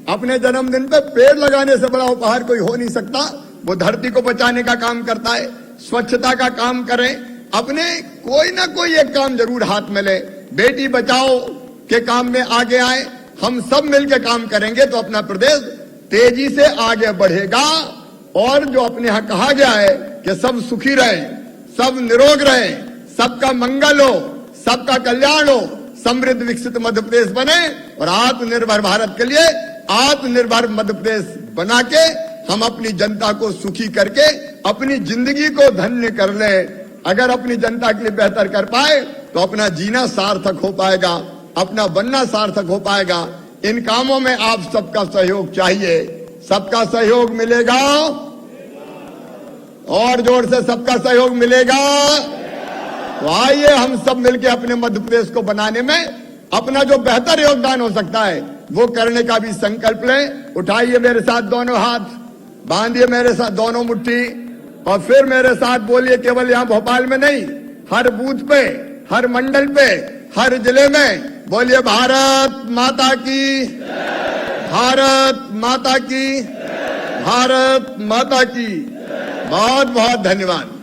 A: अपने जन्मदिन पे पेड़ लगाने से बड़ा उपहार कोई हो नहीं सकता। वो धरती को बचाने का काम करता है, स्वच्छता का काम करें। अपने कोई ना कोई एक काम जरूर हाथ में ले। बेटी बचाओ के काम में आगे आए। हम सब मिलकर काम करेंगे तो अपना प्रदेश तेजी से आगे बढ़ेगा। और जो अपने यहां कहा गया है कि सब सुखी रहें, सब निरोग रहें, सबका मंगल हो, सबका कल्याण हो, समृद्ध विकसित मध्य प्रदेश बने और आत्मनिर्भर भारत के लिए आत्मनिर्भर मध्य प्रदेश बना के हम अपनी जनता को सुखी करके अपनी जिंदगी को धन्य कर ले। अगर अपनी जनता के लिए बेहतर कर पाए तो अपना जीना सार्थक हो पाएगा, अपना बनना सार्थक हो पाएगा। इन कामों में आप सबका सहयोग चाहिए। सबका सहयोग मिलेगा और जोर से सबका सहयोग मिलेगा। तो आइए हम सब मिलकर अपने मध्य प्रदेश को बनाने में अपना जो बेहतर योगदान हो सकता है वो करने का भी संकल्प लें। उठाइए मेरे साथ दोनों हाथ, बांधिए मेरे साथ दोनों मुट्ठी और फिर मेरे साथ बोलिए। केवल यहां भोपाल में नहीं, हर बूथ पे, हर मंडल पे, हर जिले में बोलिए, भारत माता की, भारत माता की, भारत माता की। बहुत बहुत धन्यवाद।